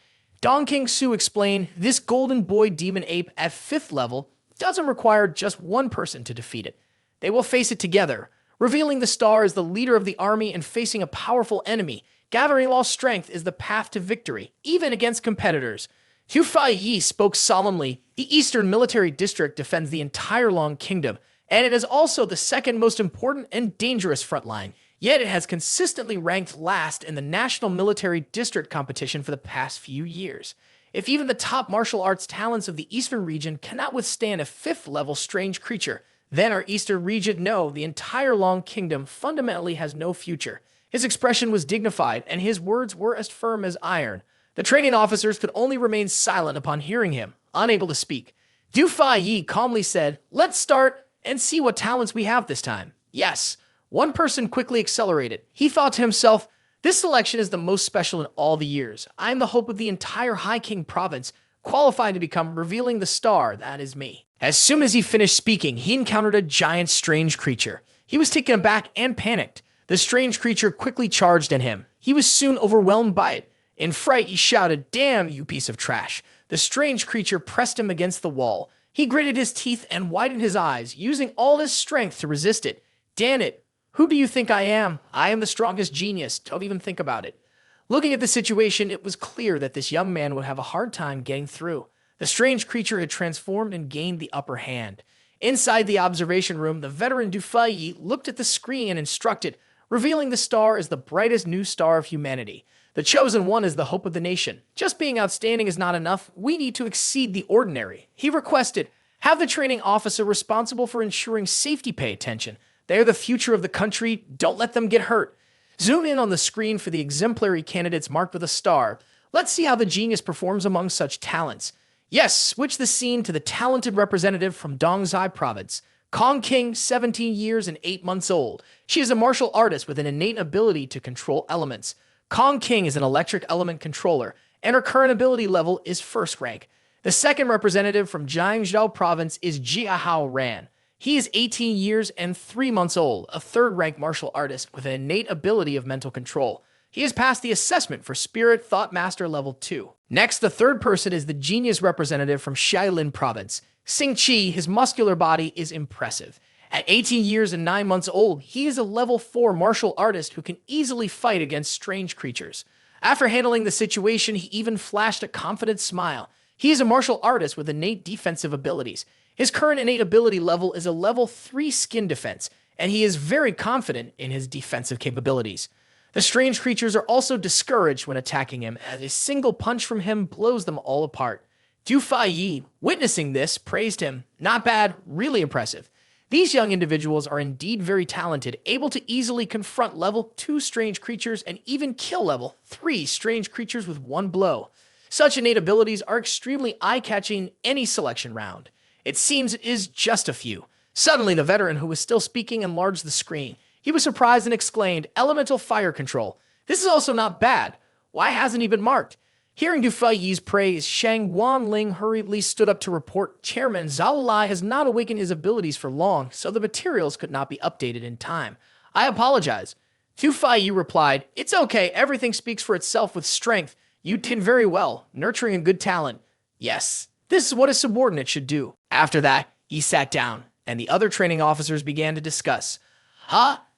Dong King-Su explained, "This golden boy demon ape at 5th level doesn't require just 1 person to defeat it. They will face it together. Revealing the star as the leader of the army and facing a powerful enemy, gathering all strength is the path to victory, even against competitors." Hu Fai Yi spoke solemnly. The Eastern Military District defends the entire Long Kingdom, and it is also the 2nd most important and dangerous front line. Yet it has consistently ranked last in the National Military District competition for the past few years. If even the top martial arts talents of the Eastern region cannot withstand a 5th-level strange creature, then our Eastern region know the entire Long Kingdom fundamentally has no future. His expression was dignified, and his words were as firm as iron. The training officers could only remain silent upon hearing him, unable to speak. Du Fai Yi calmly said, "Let's start and see what talents we have this time." Yes. One person quickly accelerated. He thought to himself, This selection is the most special in all the years. I am the hope of the entire High King province, qualified to become revealing the star. That is me. As soon as he finished speaking, he encountered a giant strange creature. He was taken aback and panicked. The strange creature quickly charged at him. He was soon overwhelmed by it. In fright, he shouted, "Damn, you piece of trash." The strange creature pressed him against the wall. He gritted his teeth and widened his eyes, using all his strength to resist it. "Damn it. Who do you think I am? I am the strongest genius. Don't even think about it." Looking at the situation, it was clear that this young man would have a hard time getting through. The strange creature had transformed and gained the upper hand. Inside the observation room, the veteran Du Faiyi looked at the screen and instructed, revealing the star as the brightest new star of humanity. The chosen one is the hope of the nation. Just being outstanding is not enough. We need to exceed the ordinary. He requested, have the training officer responsible for ensuring safety pay attention. They are the future of the country. Don't let them get hurt. Zoom in on the screen for the exemplary candidates marked with a star. Let's see how the genius performs among such talents. Yes, switch the scene to the talented representative from Dongzai province. Kong King, 17 years and 8 months old. She is a martial artist with an innate ability to control elements. Kong King is an electric element controller, and her current ability level is first rank. The second representative from Jiangzhou province is Jiahao Ran. He is 18 years and 3 months old, a third-rank martial artist with an innate ability of mental control. He has passed the assessment for Spirit Thought Master Level 2. Next, the third person is the genius representative from Xiaolin province. Xing Qi, his muscular body is impressive. At 18 years and 9 months old, he is a level 4 martial artist who can easily fight against strange creatures. After handling the situation, he even flashed a confident smile. He is a martial artist with innate defensive abilities. His current innate ability level is a level 3 skin defense, and he is very confident in his defensive capabilities. The strange creatures are also discouraged when attacking him, as a single punch from him blows them all apart. Du Faiyi, witnessing this, praised him. Not bad, really impressive. These young individuals are indeed very talented, able to easily confront level 2 strange creatures and even kill level 3 strange creatures with one blow. Such innate abilities are extremely eye-catching in any selection round. It seems it is just a few. Suddenly, the veteran who was still speaking enlarged the screen. He was surprised and exclaimed, "Elemental fire control. This is also not bad. Why hasn't he been marked?" Hearing Du Faiyi's praise, Shang Wanling hurriedly stood up to report, "Chairman, Zhaolai has not awakened his abilities for long, so the materials could not be updated in time. I apologize." Du Faiyi replied, "It's okay. Everything speaks for itself with strength. You did very well, nurturing a good talent." Yes, this is what a subordinate should do. After that, he sat down, and the other training officers began to discuss.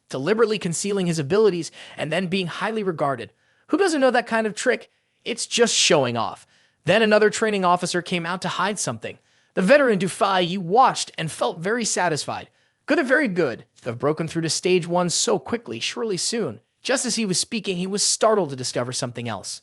Deliberately concealing his abilities and then being highly regarded. Who doesn't know that kind of trick? It's just showing off. Then another training officer came out to hide something. The veteran Du Faiyi watched and felt very satisfied. Good and very good to have broken through to stage 1 so quickly, surely soon. Just as he was speaking, he was startled to discover something else.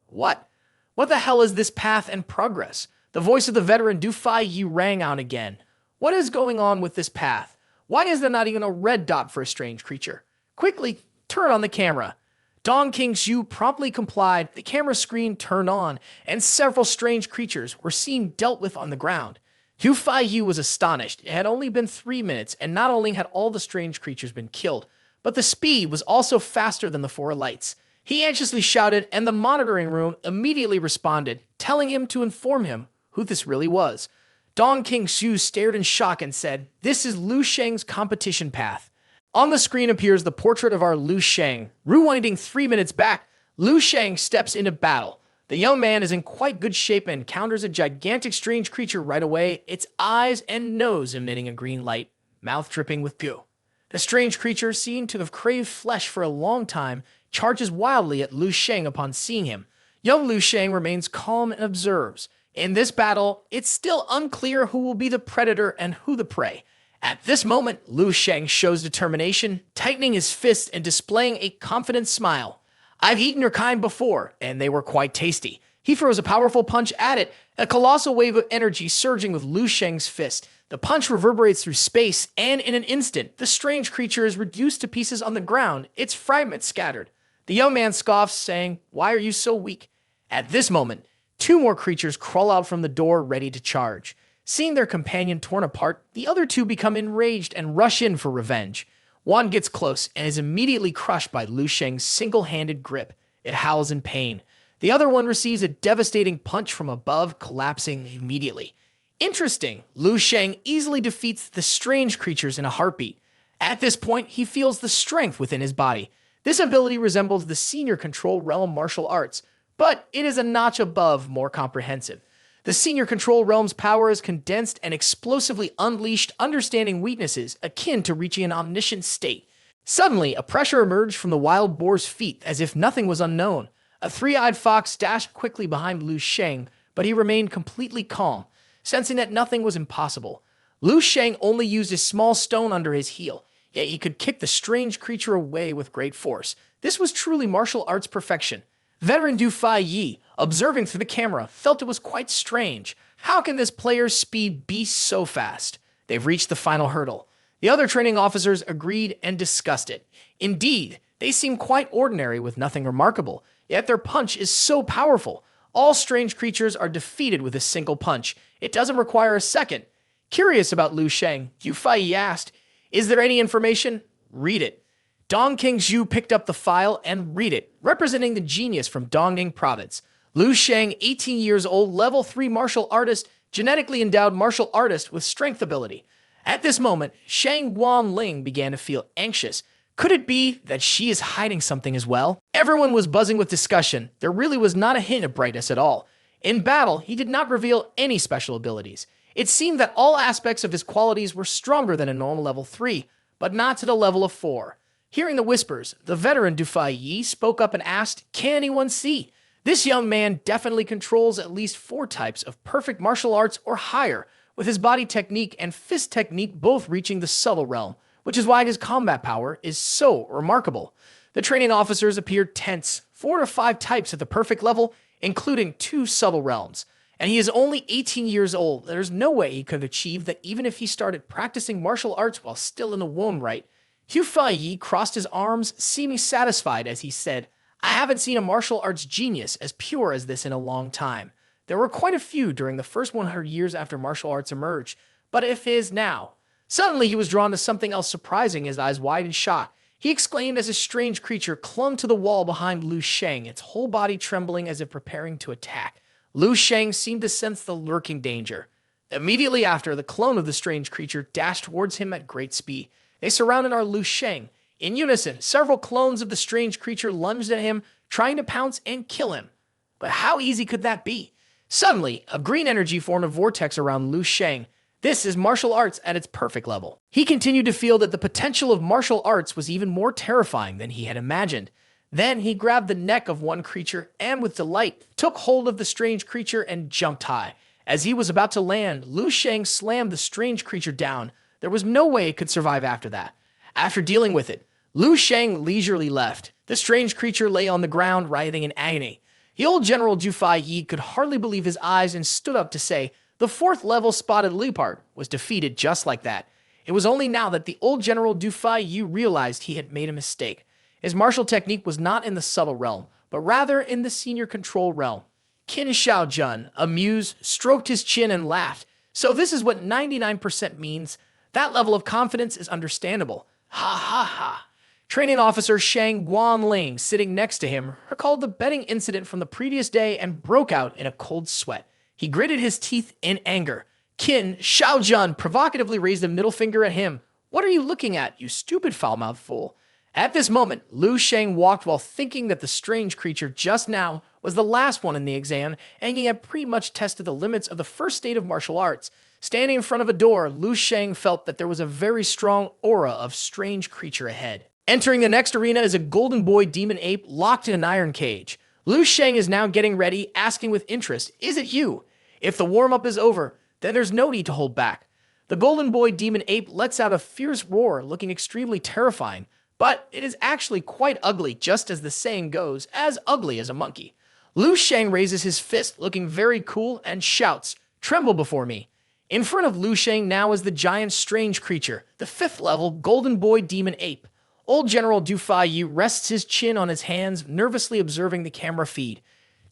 What? What the hell is this path and progress? The voice of the veteran Du Faiyi rang out again. What is going on with this path? Why is there not even a red dot for a strange creature? Quickly, turn on the camera. Dong King Xu promptly complied, the camera screen turned on, and several strange creatures were seen dealt with on the ground. Du Faiyi was astonished. It had only been 3 minutes, and not only had all the strange creatures been killed, but the speed was also faster than the 4 lights. He anxiously shouted, and the monitoring room immediately responded, telling him to inform him who this really was. Dong King Xu stared in shock and said, "This is Lu Sheng's competition path." On the screen appears the portrait of our Lu Sheng. Rewinding 3 minutes back, Lu Sheng steps into battle. The young man is in quite good shape and encounters a gigantic strange creature right away, its eyes and nose emitting a green light, mouth dripping with goo. The strange creature, seen to have craved flesh for a long time, charges wildly at Lu Sheng upon seeing him. Young Lu Sheng remains calm and observes. In this battle, it's still unclear who will be the predator and who the prey. At this moment, Lu Sheng shows determination, tightening his fists and displaying a confident smile. "I've eaten your kind before, and they were quite tasty." He throws a powerful punch at it, a colossal wave of energy surging with Lu Sheng's fist. The punch reverberates through space, and in an instant, the strange creature is reduced to pieces on the ground, its fragments scattered. The young man scoffs, saying, "Why are you so weak?" At this moment, 2 more creatures crawl out from the door ready to charge. Seeing their companion torn apart, the other 2 become enraged and rush in for revenge. One gets close and is immediately crushed by Lu Sheng's single-handed grip. It howls in pain. The other one receives a devastating punch from above, collapsing immediately. Interesting, Lu Sheng easily defeats the strange creatures in a heartbeat. At this point, he feels the strength within his body. This ability resembles the senior control realm martial arts, but it is a notch above, more comprehensive. The senior control realm's power is condensed and explosively unleashed, understanding weaknesses akin to reaching an omniscient state. Suddenly, a pressure emerged from the wild boar's feet as if nothing was unknown. A three-eyed fox dashed quickly behind Lu Sheng, but he remained completely calm, sensing that nothing was impossible. Lu Sheng only used a small stone under his heel, yet he could kick the strange creature away with great force. This was truly martial arts perfection. Veteran Du Fai Yi, observing through the camera, felt it was quite strange. How can this player's speed be so fast? They've reached the final hurdle. The other training officers agreed and discussed it. Indeed, they seem quite ordinary with nothing remarkable, yet their punch is so powerful. All strange creatures are defeated with a single punch. It doesn't require a second. Curious about Lu Sheng, Du Fai Yi asked, "Is there any information?" "Read it." Dongking Zhu picked up the file and read it, representing the genius from Dongning Province. Lu Sheng, 18 years old, level 3 martial artist, genetically endowed martial artist with strength ability. At this moment, Shang Guanling began to feel anxious. Could it be that she is hiding something as well? Everyone was buzzing with discussion. There really was not a hint of brightness at all. In battle, he did not reveal any special abilities. It seemed that all aspects of his qualities were stronger than a normal level 3, but not to the level of 4. Hearing the whispers, the veteran Du Fai Yi spoke up and asked, "Can anyone see?" This young man definitely controls at least 4 types of perfect martial arts or higher, with his body technique and fist technique both reaching the subtle realm, which is why his combat power is so remarkable. The training officers appeared tense, 4 to 5 types at the perfect level, including 2 subtle realms. And he is only 18 years old. There's no way he could achieve that even if he started practicing martial arts while still in the womb, right? Du Fai Yi crossed his arms, seeming satisfied as he said, "I haven't seen a martial arts genius as pure as this in a long time. There were quite a few during the first 100 years after martial arts emerged, but if his now." Suddenly he was drawn to something else surprising, his eyes wide in shock. He exclaimed as a strange creature clung to the wall behind Lu Sheng, its whole body trembling as if preparing to attack. Lu Sheng seemed to sense the lurking danger. Immediately after, the clone of the strange creature dashed towards him at great speed. They surrounded our Lu Sheng. In unison, several clones of the strange creature lunged at him, trying to pounce and kill him. But how easy could that be? Suddenly, a green energy formed a vortex around Lu Sheng. This is martial arts at its perfect level. He continued to feel that the potential of martial arts was even more terrifying than he had imagined. Then he grabbed the neck of one creature and with delight took hold of the strange creature and jumped high. As he was about to land, Lu Sheng slammed the strange creature down. There was no way it could survive after that. After dealing with it, Lu Sheng leisurely left. The strange creature lay on the ground, writhing in agony. The old General Du Fai Yi could hardly believe his eyes and stood up to say, the 4th level spotted leopard was defeated just like that. It was only now that the old General Du Fai Yi realized he had made a mistake. His martial technique was not in the subtle realm, but rather in the senior control realm. Qin Shaojun, amused, stroked his chin and laughed. So this is what 99% means. That level of confidence is understandable. Ha ha ha. Training officer Shang Guanling, sitting next to him, recalled the betting incident from the previous day and broke out in a cold sweat. He gritted his teeth in anger. Qin Shaojun provocatively raised a middle finger at him. "What are you looking at, you stupid foul-mouthed fool?" At this moment, Lu Sheng walked while thinking that the strange creature just now was the last one in the exam, and he had pretty much tested the limits of the first state of martial arts. Standing in front of a door, Lu Sheng felt that there was a very strong aura of strange creature ahead. Entering the next arena is a golden boy demon ape locked in an iron cage. Lu Sheng is now getting ready, asking with interest, "Is it you?" If the warm-up is over, then there's no need to hold back. The golden boy demon ape lets out a fierce roar, looking extremely terrifying, but it is actually quite ugly, just as the saying goes, as ugly as a monkey. Lu Sheng raises his fist, looking very cool, and shouts, "Tremble before me." In front of Lu Sheng now is the giant strange creature, the 5th level golden boy demon ape. Old General Du Fai Yi rests his chin on his hands, nervously observing the camera feed.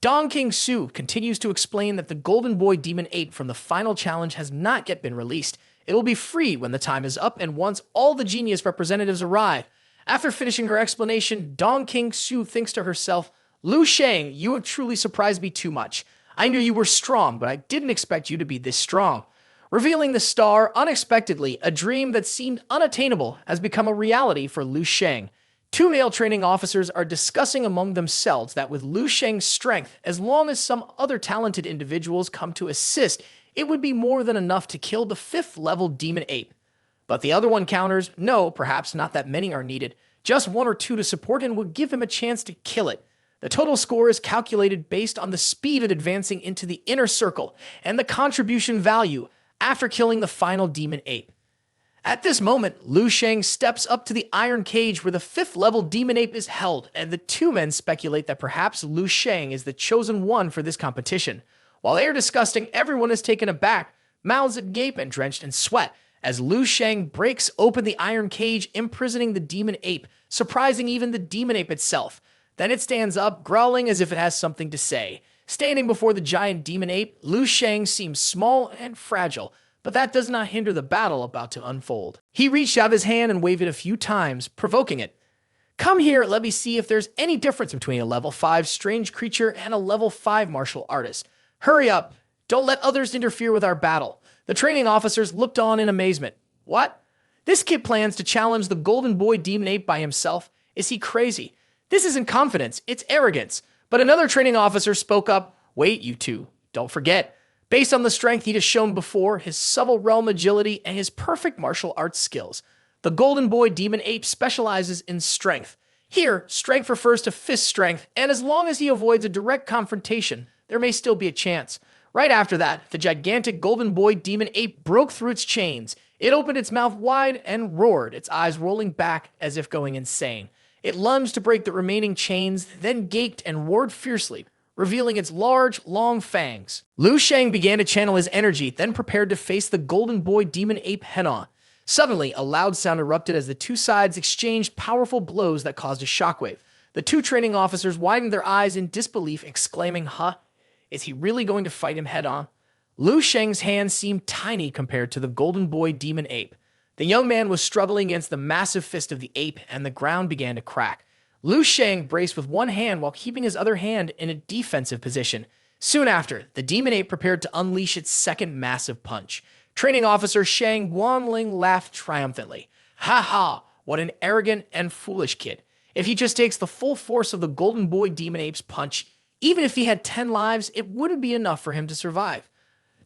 Dongking Su continues to explain that the golden boy demon ape from the final challenge has not yet been released. It will be free when the time is up and once all the genius representatives arrive. After finishing her explanation, Dong King Su thinks to herself, Lu Sheng, you have truly surprised me too much. I knew you were strong, but I didn't expect you to be this strong. Revealing the star, unexpectedly, a dream that seemed unattainable has become a reality for Lu Sheng. Two male training officers are discussing among themselves that with Lu Sheng's strength, as long as some other talented individuals come to assist, it would be more than enough to kill the 5th level demon ape. But the other one counters, no, perhaps not that many are needed. Just 1 or 2 to support him would give him a chance to kill it. The total score is calculated based on the speed of advancing into the inner circle and the contribution value after killing the final demon ape. At this moment, Lu Sheng steps up to the iron cage where the 5th level demon ape is held, and the two men speculate that perhaps Lu Sheng is the chosen one for this competition. While they are discussing, everyone is taken aback, mouths agape and drenched in sweat, as Lu Sheng breaks open the iron cage, imprisoning the demon ape, surprising even the demon ape itself. Then it stands up, growling as if it has something to say. Standing before the giant demon ape, Lu Sheng seems small and fragile, but that does not hinder the battle about to unfold. He reached out his hand and waved it a few times, provoking it. Come here, let me see if there's any difference between a level 5 strange creature and a level 5 martial artist. Hurry up, don't let others interfere with our battle. The training officers looked on in amazement. What? This kid plans to challenge the golden boy demon ape by himself? Is he crazy? This isn't confidence, it's arrogance. But another training officer spoke up. Wait, you two, don't forget. Based on the strength he'd shown before, his subtle realm agility, and his perfect martial arts skills, the golden boy demon ape specializes in strength. Here, strength refers to fist strength, and as long as he avoids a direct confrontation, there may still be a chance. Right after that, the gigantic golden boy demon ape broke through its chains. It opened its mouth wide and roared, its eyes rolling back as if going insane. It lunged to break the remaining chains, then gaped and roared fiercely, revealing its large, long fangs. Lu Sheng began to channel his energy, then prepared to face the golden boy demon ape head-on. Suddenly, a loud sound erupted as the two sides exchanged powerful blows that caused a shockwave. The two training officers widened their eyes in disbelief, exclaiming, Huh? Is he really going to fight him head-on? Lu Sheng's hand seemed tiny compared to the golden boy demon ape. The young man was struggling against the massive fist of the ape, and the ground began to crack. Lu Sheng braced with one hand while keeping his other hand in a defensive position. Soon after, the demon ape prepared to unleash its second massive punch. Training officer Shang Wanling laughed triumphantly. Ha ha, what an arrogant and foolish kid. If he just takes the full force of the golden boy demon ape's punch, even if he had 10 lives, it wouldn't be enough for him to survive.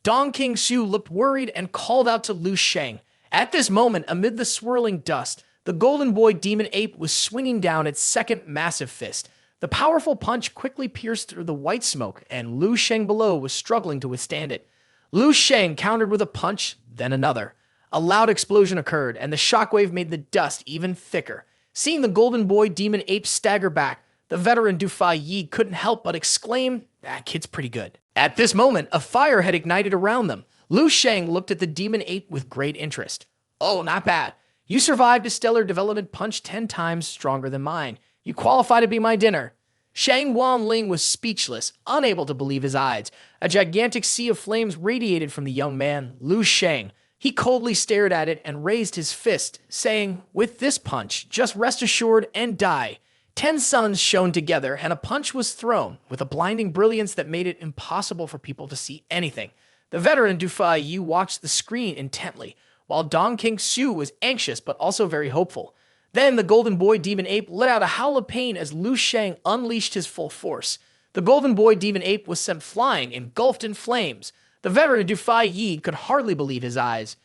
Dong King Su looked worried and called out to Lu Sheng. At this moment, amid the swirling dust, the golden boy demon ape was swinging down its second massive fist. The powerful punch quickly pierced through the white smoke, and Lu Sheng below was struggling to withstand it. Lu Sheng countered with a punch, then another. A loud explosion occurred, and the shockwave made the dust even thicker. Seeing the golden boy demon ape stagger back, the veteran Du Fai Yi couldn't help but exclaim, That kid's pretty good. At this moment, a fire had ignited around them. Lu Sheng looked at the demon ape with great interest. Oh, not bad. You survived a stellar development punch 10 times stronger than mine. You qualify to be my dinner. Shang Wanling was speechless, unable to believe his eyes. A gigantic sea of flames radiated from the young man, Lu Sheng. He coldly stared at it and raised his fist, saying, With this punch, just rest assured and die. 10 suns shone together, and a punch was thrown, with a blinding brilliance that made it impossible for people to see anything. The veteran Du Fai Yu watched the screen intently, while Dong King Su was anxious but also very hopeful. Then the golden boy demon ape let out a howl of pain as Lu Sheng unleashed his full force. The golden boy demon ape was sent flying, engulfed in flames. The veteran Du Fai Yi could hardly believe his eyes.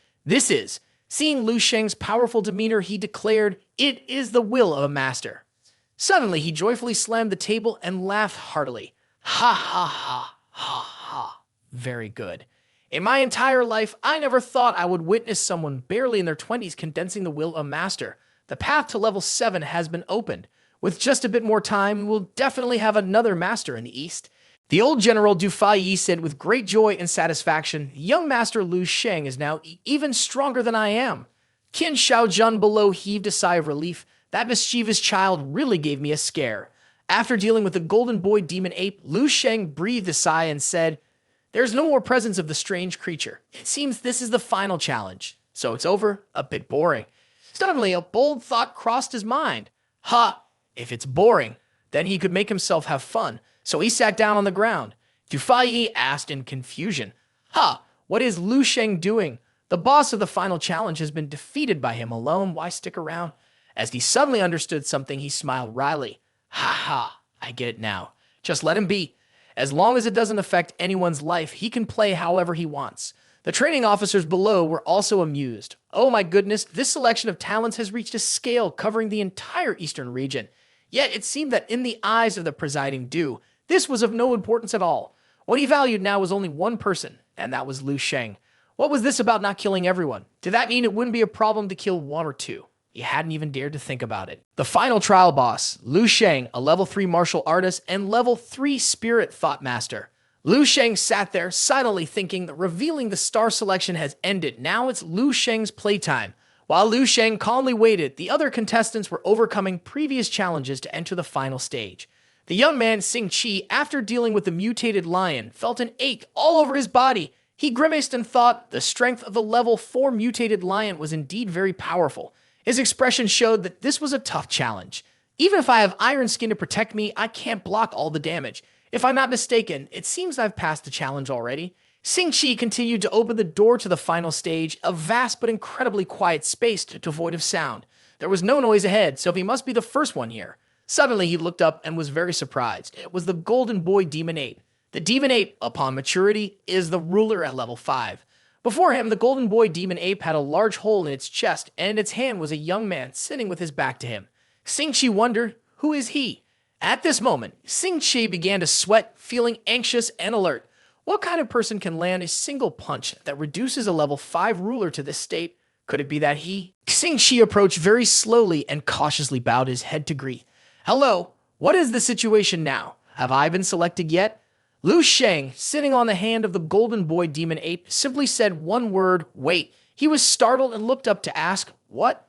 Seeing Lu Sheng's powerful demeanor, he declared, It is the will of a master. Suddenly, he joyfully slammed the table and laughed heartily. Ha ha ha, ha ha. Very good. In my entire life, I never thought I would witness someone barely in their 20s condensing the will of a master. The path to level 7 has been opened. With just a bit more time, we will definitely have another master in the East. The old General Du Fai Yi said with great joy and satisfaction, Young Master Lu Sheng is now even stronger than I am. Qin Shaojun below heaved a sigh of relief. That mischievous child really gave me a scare. After dealing with the golden boy demon ape, Lu Sheng breathed a sigh and said, There's no more presence of the strange creature. It seems this is the final challenge. So it's over, a bit boring. Suddenly, a bold thought crossed his mind. If it's boring, then he could make himself have fun. So he sat down on the ground. Tufai asked in confusion, what is Lu Sheng doing? The boss of the final challenge has been defeated by him alone. Why stick around? As he suddenly understood something, he smiled wryly. I get it now. Just let him be. As long as it doesn't affect anyone's life, he can play however he wants. The training officers below were also amused. Oh my goodness, this selection of talents has reached a scale covering the entire eastern region. Yet it seemed that in the eyes of the presiding Du, this was of no importance at all. What he valued now was only one person, and that was Lu Sheng. What was this about not killing everyone? Did that mean it wouldn't be a problem to kill one or two? He hadn't even dared to think about it. The final trial boss, Lu Sheng, a level 3 martial artist and level 3 spirit thought master. Lu Sheng sat there silently thinking that revealing the star selection has ended. Now it's Lu Sheng's playtime. While Lu Sheng calmly waited, the other contestants were overcoming previous challenges to enter the final stage. The young man Xing Qi, after dealing with the mutated lion, felt an ache all over his body. He grimaced and thought the strength of the level 4 mutated lion was indeed very powerful. His expression showed that this was a tough challenge. Even if I have iron skin to protect me, I can't block all the damage. If I'm not mistaken, it seems I've passed the challenge already. Xing Qi continued to open the door to the final stage, a vast but incredibly quiet space devoid of sound. There was no noise ahead, so he must be the first one here. Suddenly, he looked up and was very surprised. It was the Golden Boy Demon Ape. The Demon Ape, upon maturity, is the ruler at level 5. Before him, the Golden Boy Demon Ape had a large hole in its chest, and in its hand was a young man sitting with his back to him. Xing Qi wondered, who is he? At this moment, Xing Qi began to sweat, feeling anxious and alert. What kind of person can land a single punch that reduces a level 5 ruler to this state? Could it be that he? Xing Qi approached very slowly and cautiously bowed his head to greet. Hello, what is the situation now? Have I been selected yet? Lu Sheng, sitting on the hand of the Golden Boy Demon Ape, simply said one word, wait. He was startled and looked up to ask, what?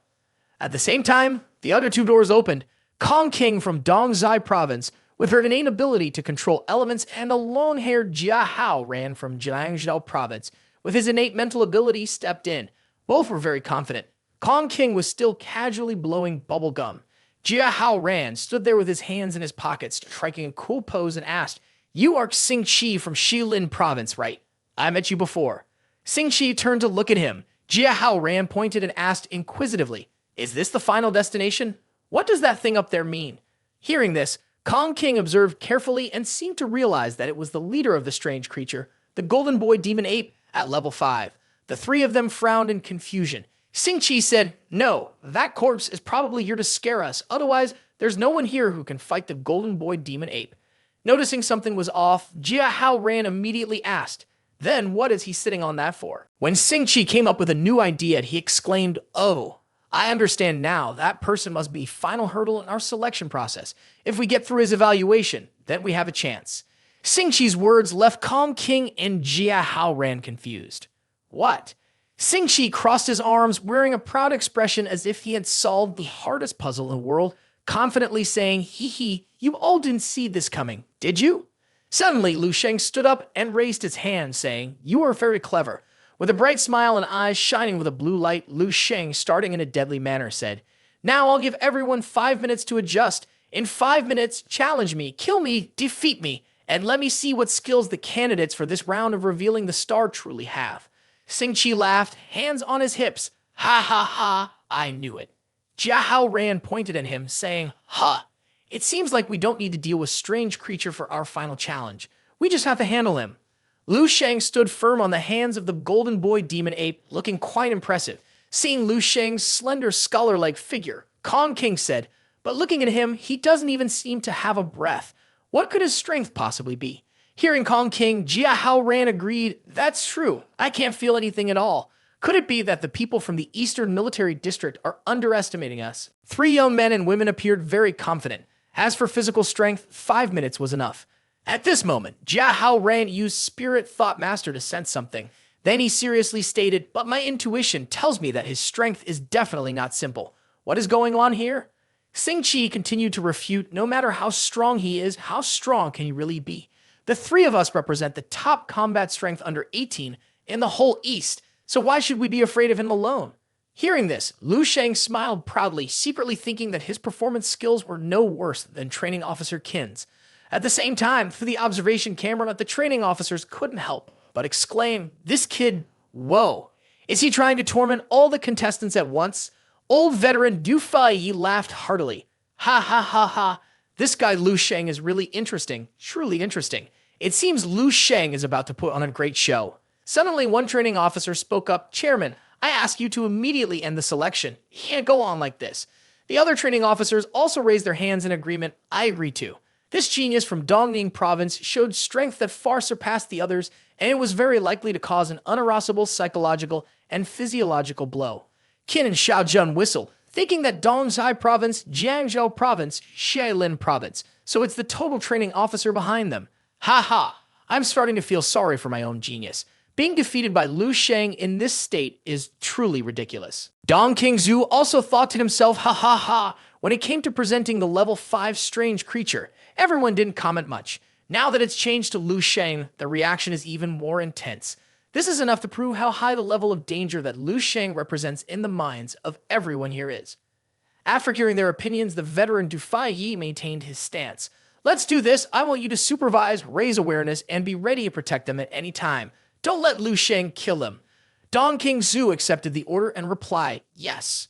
At the same time, the other two doors opened. Kong King from Dongzai Province, with her innate ability to control elements, and a long-haired Jia Hao ran from Jiangzhou Province, with his innate mental ability, stepped in. Both were very confident. Kong King was still casually blowing bubble gum. Jia Hao ran, stood there with his hands in his pockets, striking a cool pose, and asked, you are Xing Qi from Shilin Province, right? I met you before. Xing Qi turned to look at him. Jia Hao ran, pointed, and asked inquisitively, is this the final destination? What does that thing up there mean? Hearing this, Kong King observed carefully and seemed to realize that it was the leader of the strange creature, the Golden Boy Demon Ape, at level 5. The three of them frowned in confusion. Xing Qi said, no, that corpse is probably here to scare us. Otherwise, there's no one here who can fight the Golden Boy Demon Ape. Noticing something was off, Jia Hao Ran immediately asked, then what is he sitting on that for? When Xing Qi came up with a new idea, he exclaimed, oh, I understand now. That person must be final hurdle in our selection process. If we get through his evaluation, then we have a chance. Xing Qi's words left Kong King and Jia Hao Ran confused. What? Xing Qi crossed his arms, wearing a proud expression as if he had solved the hardest puzzle in the world, confidently saying, hee, you all didn't see this coming, did you? Suddenly, Lu Sheng stood up and raised his hand, saying, you are very clever. With a bright smile and eyes shining with a blue light, Lu Sheng, starting in a deadly manner, said, now I'll give everyone 5 minutes to adjust. In 5 minutes, challenge me, kill me, defeat me, and let me see what skills the candidates for this round of revealing the star truly have. Xing Qi laughed, hands on his hips. Ha, I knew it. Jia Hao Ran pointed at him, saying, it seems like we don't need to deal with strange creature for our final challenge. We just have to handle him. Lu Sheng stood firm on the hands of the Golden Boy Demon Ape, looking quite impressive. Seeing Lu Sheng's slender scholar-like figure, Kong King said, but looking at him, he doesn't even seem to have a breath. What could his strength possibly be? Hearing Kong King, Jia Hao Ran agreed, that's true. I can't feel anything at all. Could it be that the people from the Eastern Military District are underestimating us? 3 young men and women appeared very confident. As for physical strength, 5 minutes was enough. At this moment, Jia Hao Ran used Spirit Thought Master to sense something. Then he seriously stated, but my intuition tells me that his strength is definitely not simple. What is going on here? Xing Qi continued to refute, no matter how strong he is, how strong can he really be? The 3 of us represent the top combat strength under 18 in the whole East. So why should we be afraid of him alone? Hearing this, Lu Sheng smiled proudly, secretly thinking that his performance skills were no worse than training officer Qin's. At the same time, through the observation camera, the training officers couldn't help but exclaim, "This kid, whoa. Is he trying to torment all the contestants at once?" Old veteran Du Fai laughed heartily. "Ha ha ha ha. This guy Lu Sheng is really interesting, truly interesting. It seems Lu Sheng is about to put on a great show." Suddenly, one training officer spoke up, "Chairman, I ask you to immediately end the selection. He can't go on like this." The other training officers also raised their hands in agreement. "I agree too." This genius from Dongning province showed strength that far surpassed the others, and it was very likely to cause an unarrestable psychological and physiological blow. Qin and Xiaojun whistled, thinking that Dongzhai province, Jiangzhou province, Xiaolin province, so it's the total training officer behind them. Ha ha, I'm starting to feel sorry for my own genius. Being defeated by Lu Sheng in this state is truly ridiculous. Dong Qingzhu also thought to himself, ha ha ha. When it came to presenting the level 5 strange creature, everyone didn't comment much. Now that it's changed to Lu Sheng, the reaction is even more intense. This is enough to prove how high the level of danger that Lu Sheng represents in the minds of everyone here is. After hearing their opinions, the veteran Du Fai maintained his stance. "Let's do this. I want you to supervise, raise awareness, and be ready to protect them at any time. Don't let Lu Sheng kill him." Dong Qingzhu accepted the order and replied, "Yes."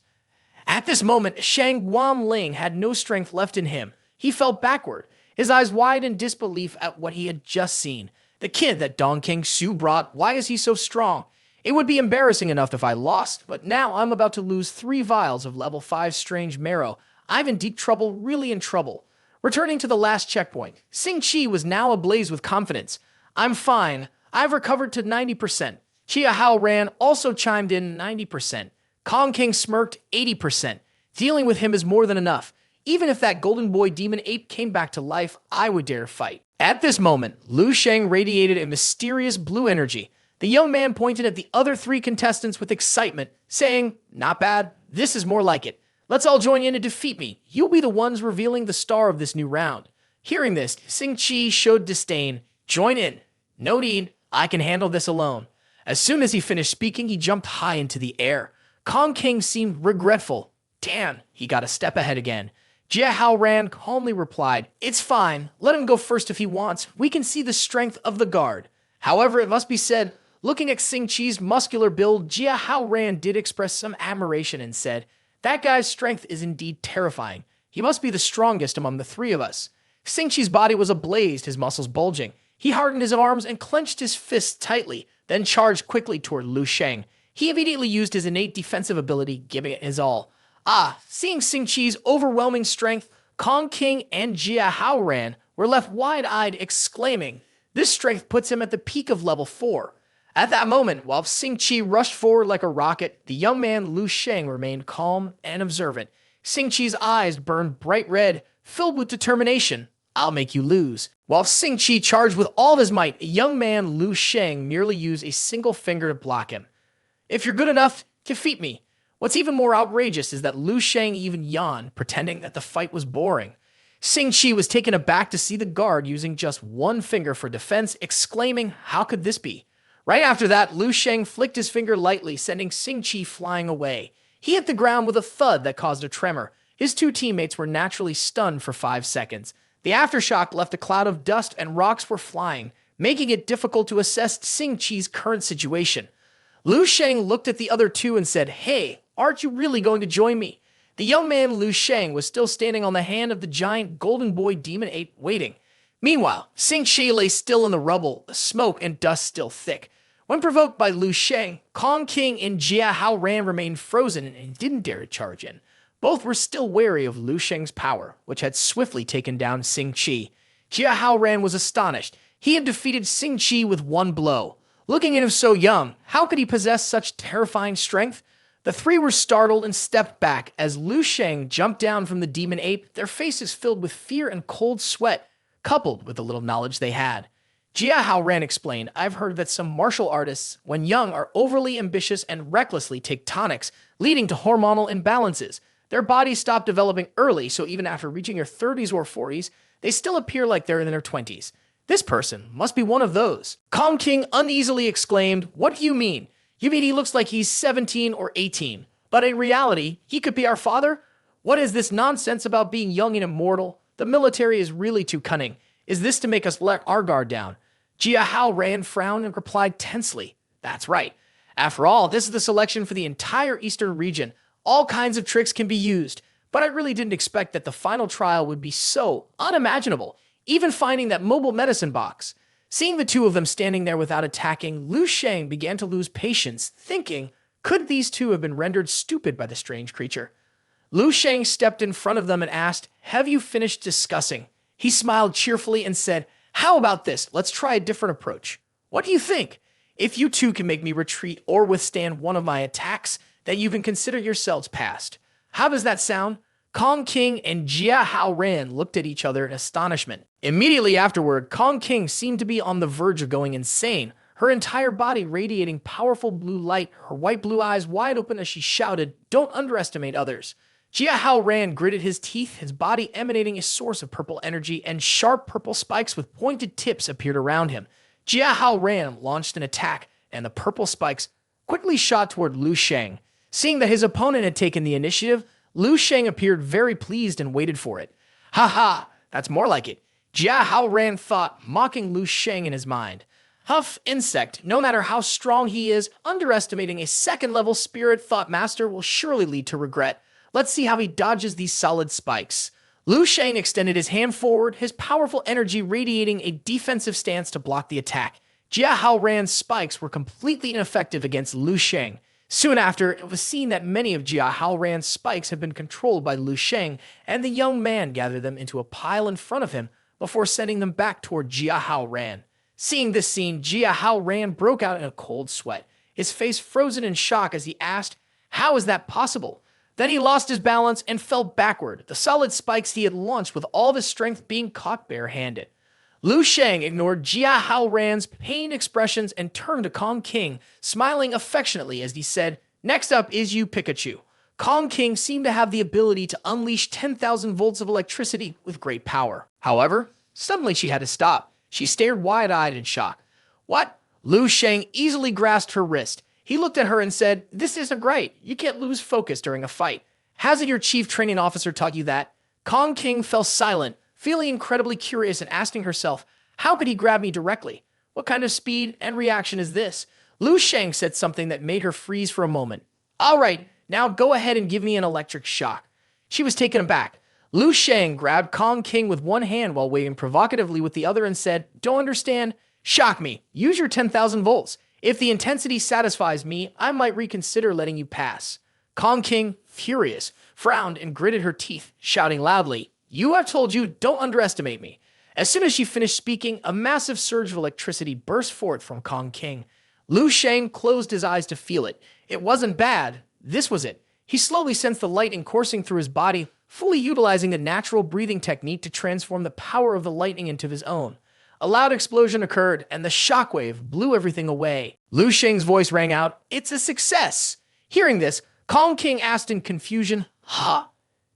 At this moment, Shang Guanling had no strength left in him. He fell backward, his eyes wide in disbelief at what he had just seen. "The kid that Dong Qingzhu brought, why is he so strong? It would be embarrassing enough if I lost, but now I'm about to lose 3 vials of level 5 strange marrow. I'm in deep trouble, really in trouble." Returning to the last checkpoint, Xing Qi was now ablaze with confidence. "I'm fine. I've recovered to 90%. Chia Hao Ran also chimed in 90%. Kong King smirked 80%. Dealing with him is more than enough. Even if that golden boy demon ape came back to life, I would dare fight." At this moment, Lu Sheng radiated a mysterious blue energy. The young man pointed at the other 3 contestants with excitement, saying, "Not bad. This is more like it. Let's all join in and defeat me. You'll be the ones revealing the star of this new round." Hearing this, Xing Qi showed disdain. "Join in. No need. I can handle this alone." As soon as he finished speaking, he jumped high into the air. Kong King seemed regretful. Damn, he got a step ahead again. Jia Hao Ran calmly replied, "It's fine. Let him go first if he wants. We can see the strength of the guard." However, it must be said, looking at Xing Qi's muscular build, Jia Hao Ran did express some admiration and said, "That guy's strength is indeed terrifying. He must be the strongest among the 3 of us." Xing Qi's body was ablaze, his muscles bulging. He hardened his arms and clenched his fists tightly, then charged quickly toward Lu Sheng. He immediately used his innate defensive ability, giving it his all. Seeing Xing Qi's overwhelming strength, Kong King and Jia Hao Ran were left wide-eyed, exclaiming, "This strength puts him at the peak of level 4. At that moment, while Xing Qi rushed forward like a rocket, the young man Lu Sheng remained calm and observant. Xing Qi's eyes burned bright red, filled with determination. "I'll make you lose." While Xing Qi charged with all of his might, young man Lu Sheng merely used a single finger to block him. "If you're good enough, defeat me." What's even more outrageous is that Lu Sheng even yawned, pretending that the fight was boring. Xing Qi was taken aback to see the guard using just one finger for defense, exclaiming, "How could this be?" Right after that, Lu Sheng flicked his finger lightly, sending Xing Qi flying away. He hit the ground with a thud that caused a tremor. His 2 teammates were naturally stunned for 5 seconds. The aftershock left a cloud of dust and rocks were flying, making it difficult to assess Xing Qi's current situation. Lu Sheng looked at the other 2 and said, "Hey, aren't you really going to join me?" The young man Lu Sheng was still standing on the hand of the giant golden boy demon ape, waiting. Meanwhile, Xing Qi lay still in the rubble, the smoke and dust still thick. When provoked by Lu Sheng, Kong King and Jia Hao Ran remained frozen and didn't dare to charge in. Both were still wary of Lu Sheng's power, which had swiftly taken down Xing Qi. Jia Hao Ran was astonished. He had defeated Xing Qi with one blow. Looking at him so young, how could he possess such terrifying strength? The 3 were startled and stepped back as Lu Sheng jumped down from the demon ape, their faces filled with fear and cold sweat, coupled with the little knowledge they had. Jia Hao Ran explained, "I've heard that some martial artists, when young, are overly ambitious and recklessly take tonics, leading to hormonal imbalances. Their bodies stop developing early, so even after reaching their 30s or 40s, they still appear like they're in their 20s. This person must be one of those." Kong King uneasily exclaimed, "What do you mean? You mean he looks like he's 17 or 18, but in reality, he could be our father? What is this nonsense about being young and immortal? The military is really too cunning. Is this to make us let our guard down? Jia Hao Ran frowned and replied tensely. That's right. After all, this is the selection for the entire eastern region. All kinds of tricks can be used, but I really didn't expect that the final trial would be so unimaginable, even finding that mobile medicine box. Seeing the two of them standing there without attacking, Lu Sheng began to lose patience, thinking, could these two have been rendered stupid by the strange creature? Lu Sheng stepped in front of them and asked, have you finished discussing? He smiled cheerfully and said, how about this? Let's try a different approach. What do you think? If you two can make me retreat or withstand one of my attacks, then you can consider yourselves passed. How does that sound? Kong King and Jia Hao Ran looked at each other in astonishment. Immediately afterward, Kong King seemed to be on the verge of going insane, her entire body radiating powerful blue light, her white blue eyes wide open as she shouted, don't underestimate others. Jia Hao Ran gritted his teeth, his body emanating a source of purple energy, and sharp purple spikes with pointed tips appeared around him. Jia Hao Ran launched an attack, and the purple spikes quickly shot toward Lu Sheng. Seeing that his opponent had taken the initiative, Lu Sheng appeared very pleased and waited for it. Ha ha, that's more like it. Jia Hao Ran thought, mocking Lu Sheng in his mind. Huff, insect, no matter how strong he is, underestimating a second-level spirit thought master will surely lead to regret. Let's see how he dodges these solid spikes. Lu Sheng extended his hand forward, his powerful energy radiating a defensive stance to block the attack. Jia Hao Ran's spikes were completely ineffective against Lu Sheng. Soon after, it was seen that many of Jia Hao Ran's spikes had been controlled by Lu Sheng, and the young man gathered them into a pile in front of him before sending them back toward Jia Hao Ran. Seeing this scene, Jia Hao Ran broke out in a cold sweat, his face frozen in shock as he asked, how is that possible? Then he lost his balance and fell backward, the solid spikes he had launched with all of his strength being caught bare-handed. Lu Sheng ignored Jia Hao Ran's pained expressions and turned to Kong King, smiling affectionately as he said, next up is you, Pikachu. Kong King seemed to have the ability to unleash 10,000 volts of electricity with great power. However, suddenly she had to stop. She stared wide-eyed in shock. What? Lu Sheng easily grasped her wrist. He looked at her and said, this isn't right. You can't lose focus during a fight. Hasn't your chief training officer taught you that? Kong King fell silent, feeling incredibly curious and asking herself, how could he grab me directly? What kind of speed and reaction is this? Lu Sheng said something that made her freeze for a moment. All right, now go ahead and give me an electric shock. She was taken aback. Lu Sheng grabbed Kong King with one hand while waving provocatively with the other and said, don't understand? Shock me. Use your 10,000 volts. If the intensity satisfies me, I might reconsider letting you pass. Kong King, furious, frowned and gritted her teeth, shouting loudly, you have told you, don't underestimate me. As soon as she finished speaking, a massive surge of electricity burst forth from Kong King. Lu Sheng closed his eyes to feel it. It wasn't bad. This was it. He slowly sensed the lightning coursing through his body, fully utilizing the natural breathing technique to transform the power of the lightning into his own. A loud explosion occurred, and the shockwave blew everything away. Lu Sheng's voice rang out, it's a success! Hearing this, Kong King asked in confusion, huh?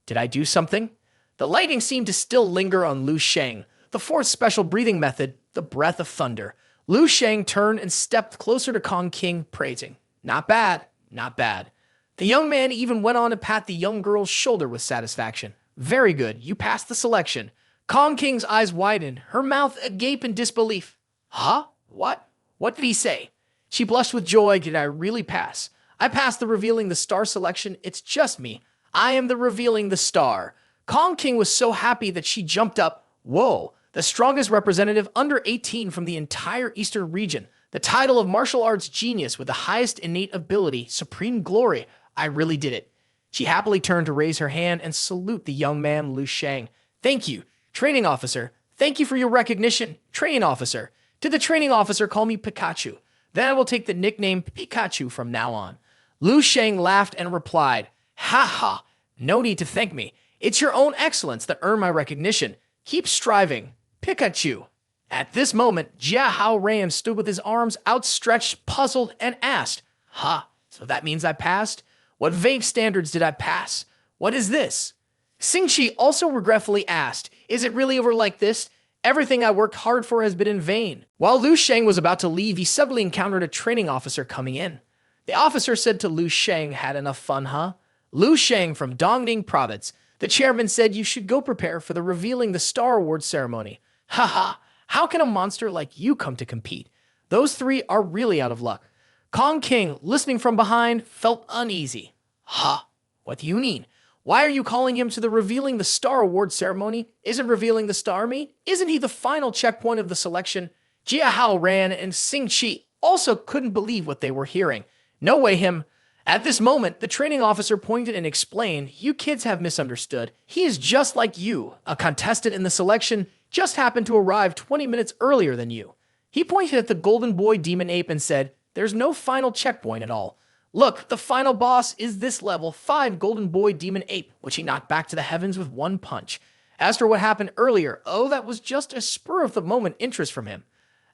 Did I do something? The lightning seemed to still linger on Lu Sheng. The fourth special breathing method, the breath of thunder. Lu Sheng turned and stepped closer to Kong King, praising, not bad, not bad. The young man even went on to pat the young girl's shoulder with satisfaction. Very good, you passed the selection. Kong King's eyes widened, her mouth agape in disbelief. Huh? What? What did he say? She blushed with joy. Did I really pass? I passed the revealing the star selection. It's just me. I am the revealing the star. Kong King was so happy that she jumped up. Whoa, the strongest representative under 18 from the entire Eastern region. The title of martial arts genius with the highest innate ability, supreme glory. I really did it. She happily turned to raise her hand and salute the young man Lu Sheng. Thank you. Training officer, thank you for your recognition. Training officer. To the training officer, call me Pikachu. Then I will take the nickname Pikachu from now on. Lu Sheng laughed and replied, ha ha, no need to thank me. It's your own excellence that earned my recognition. Keep striving, Pikachu. At this moment, Jia Hao Ran stood with his arms outstretched, puzzled, and asked, ha, so that means I passed? What vague standards did I pass? What is this? Xingqi also regretfully asked, is it really over like this? Everything I worked hard for has been in vain. While Lu Sheng was about to leave, he suddenly encountered a training officer coming in. The officer said to Lu Sheng, "Had enough fun, huh?" Lu Sheng from Dongning Province. The chairman said you should go prepare for the revealing the Star Award ceremony. Haha, how can a monster like you come to compete? Those three are really out of luck. Kong King, listening from behind, felt uneasy. Ha, what do you mean? Why are you calling him to the revealing the Star Award ceremony? Isn't revealing the star me? Isn't he the final checkpoint of the selection? Jia Hao ran and Xing Qi also couldn't believe what they were hearing. No way him. At this moment, the training officer pointed and explained, "You kids have misunderstood. He is just like you. A contestant in the selection just happened to arrive 20 minutes earlier than you." He pointed at the golden boy demon ape and said, "There's no final checkpoint at all. Look, the final boss is this level 5 golden boy demon ape, which he knocked back to the heavens with one punch. As for what happened earlier, oh, that was just a spur of the moment interest from him."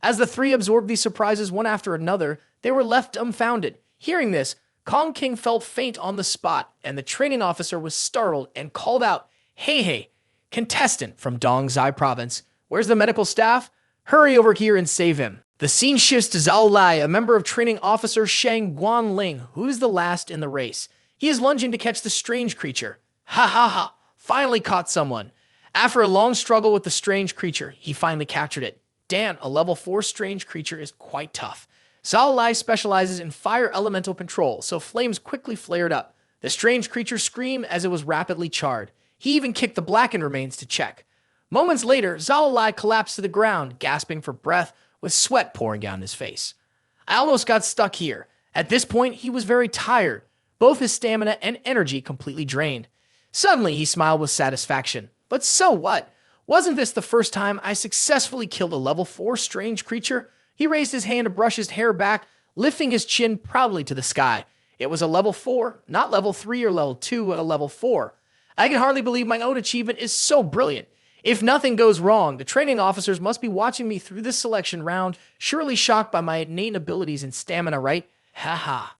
As the three absorbed these surprises one after another, they were left dumbfounded. Hearing this, Kong King felt faint on the spot, and the training officer was startled and called out, Hey, contestant from Dongzai Province, where's the medical staff? Hurry over here and save him." The scene shifts to Zhao Lai, a member of training officer Shang Guanling, who is the last in the race. He is lunging to catch the strange creature. Ha ha ha, finally caught someone. After a long struggle with the strange creature, he finally captured it. Damn, a level 4 strange creature is quite tough. Zhao Lai specializes in fire elemental control, so flames quickly flared up. The strange creature screamed as it was rapidly charred. He even kicked the blackened remains to check. Moments later, Zhao Lai collapsed to the ground, gasping for breath, with sweat pouring down his face. I almost got stuck here. At this point, he was very tired, both his stamina and energy completely drained. Suddenly, he smiled with satisfaction. But so what? Wasn't this the first time I successfully killed a level 4 strange creature? He raised his hand to brush his hair back, lifting his chin proudly to the sky. It was a level 4, not level 3 or level 2, but a level 4. I can hardly believe my own achievement is so brilliant. If nothing goes wrong, the training officers must be watching me through this selection round, surely shocked by my innate abilities and stamina, right? Haha.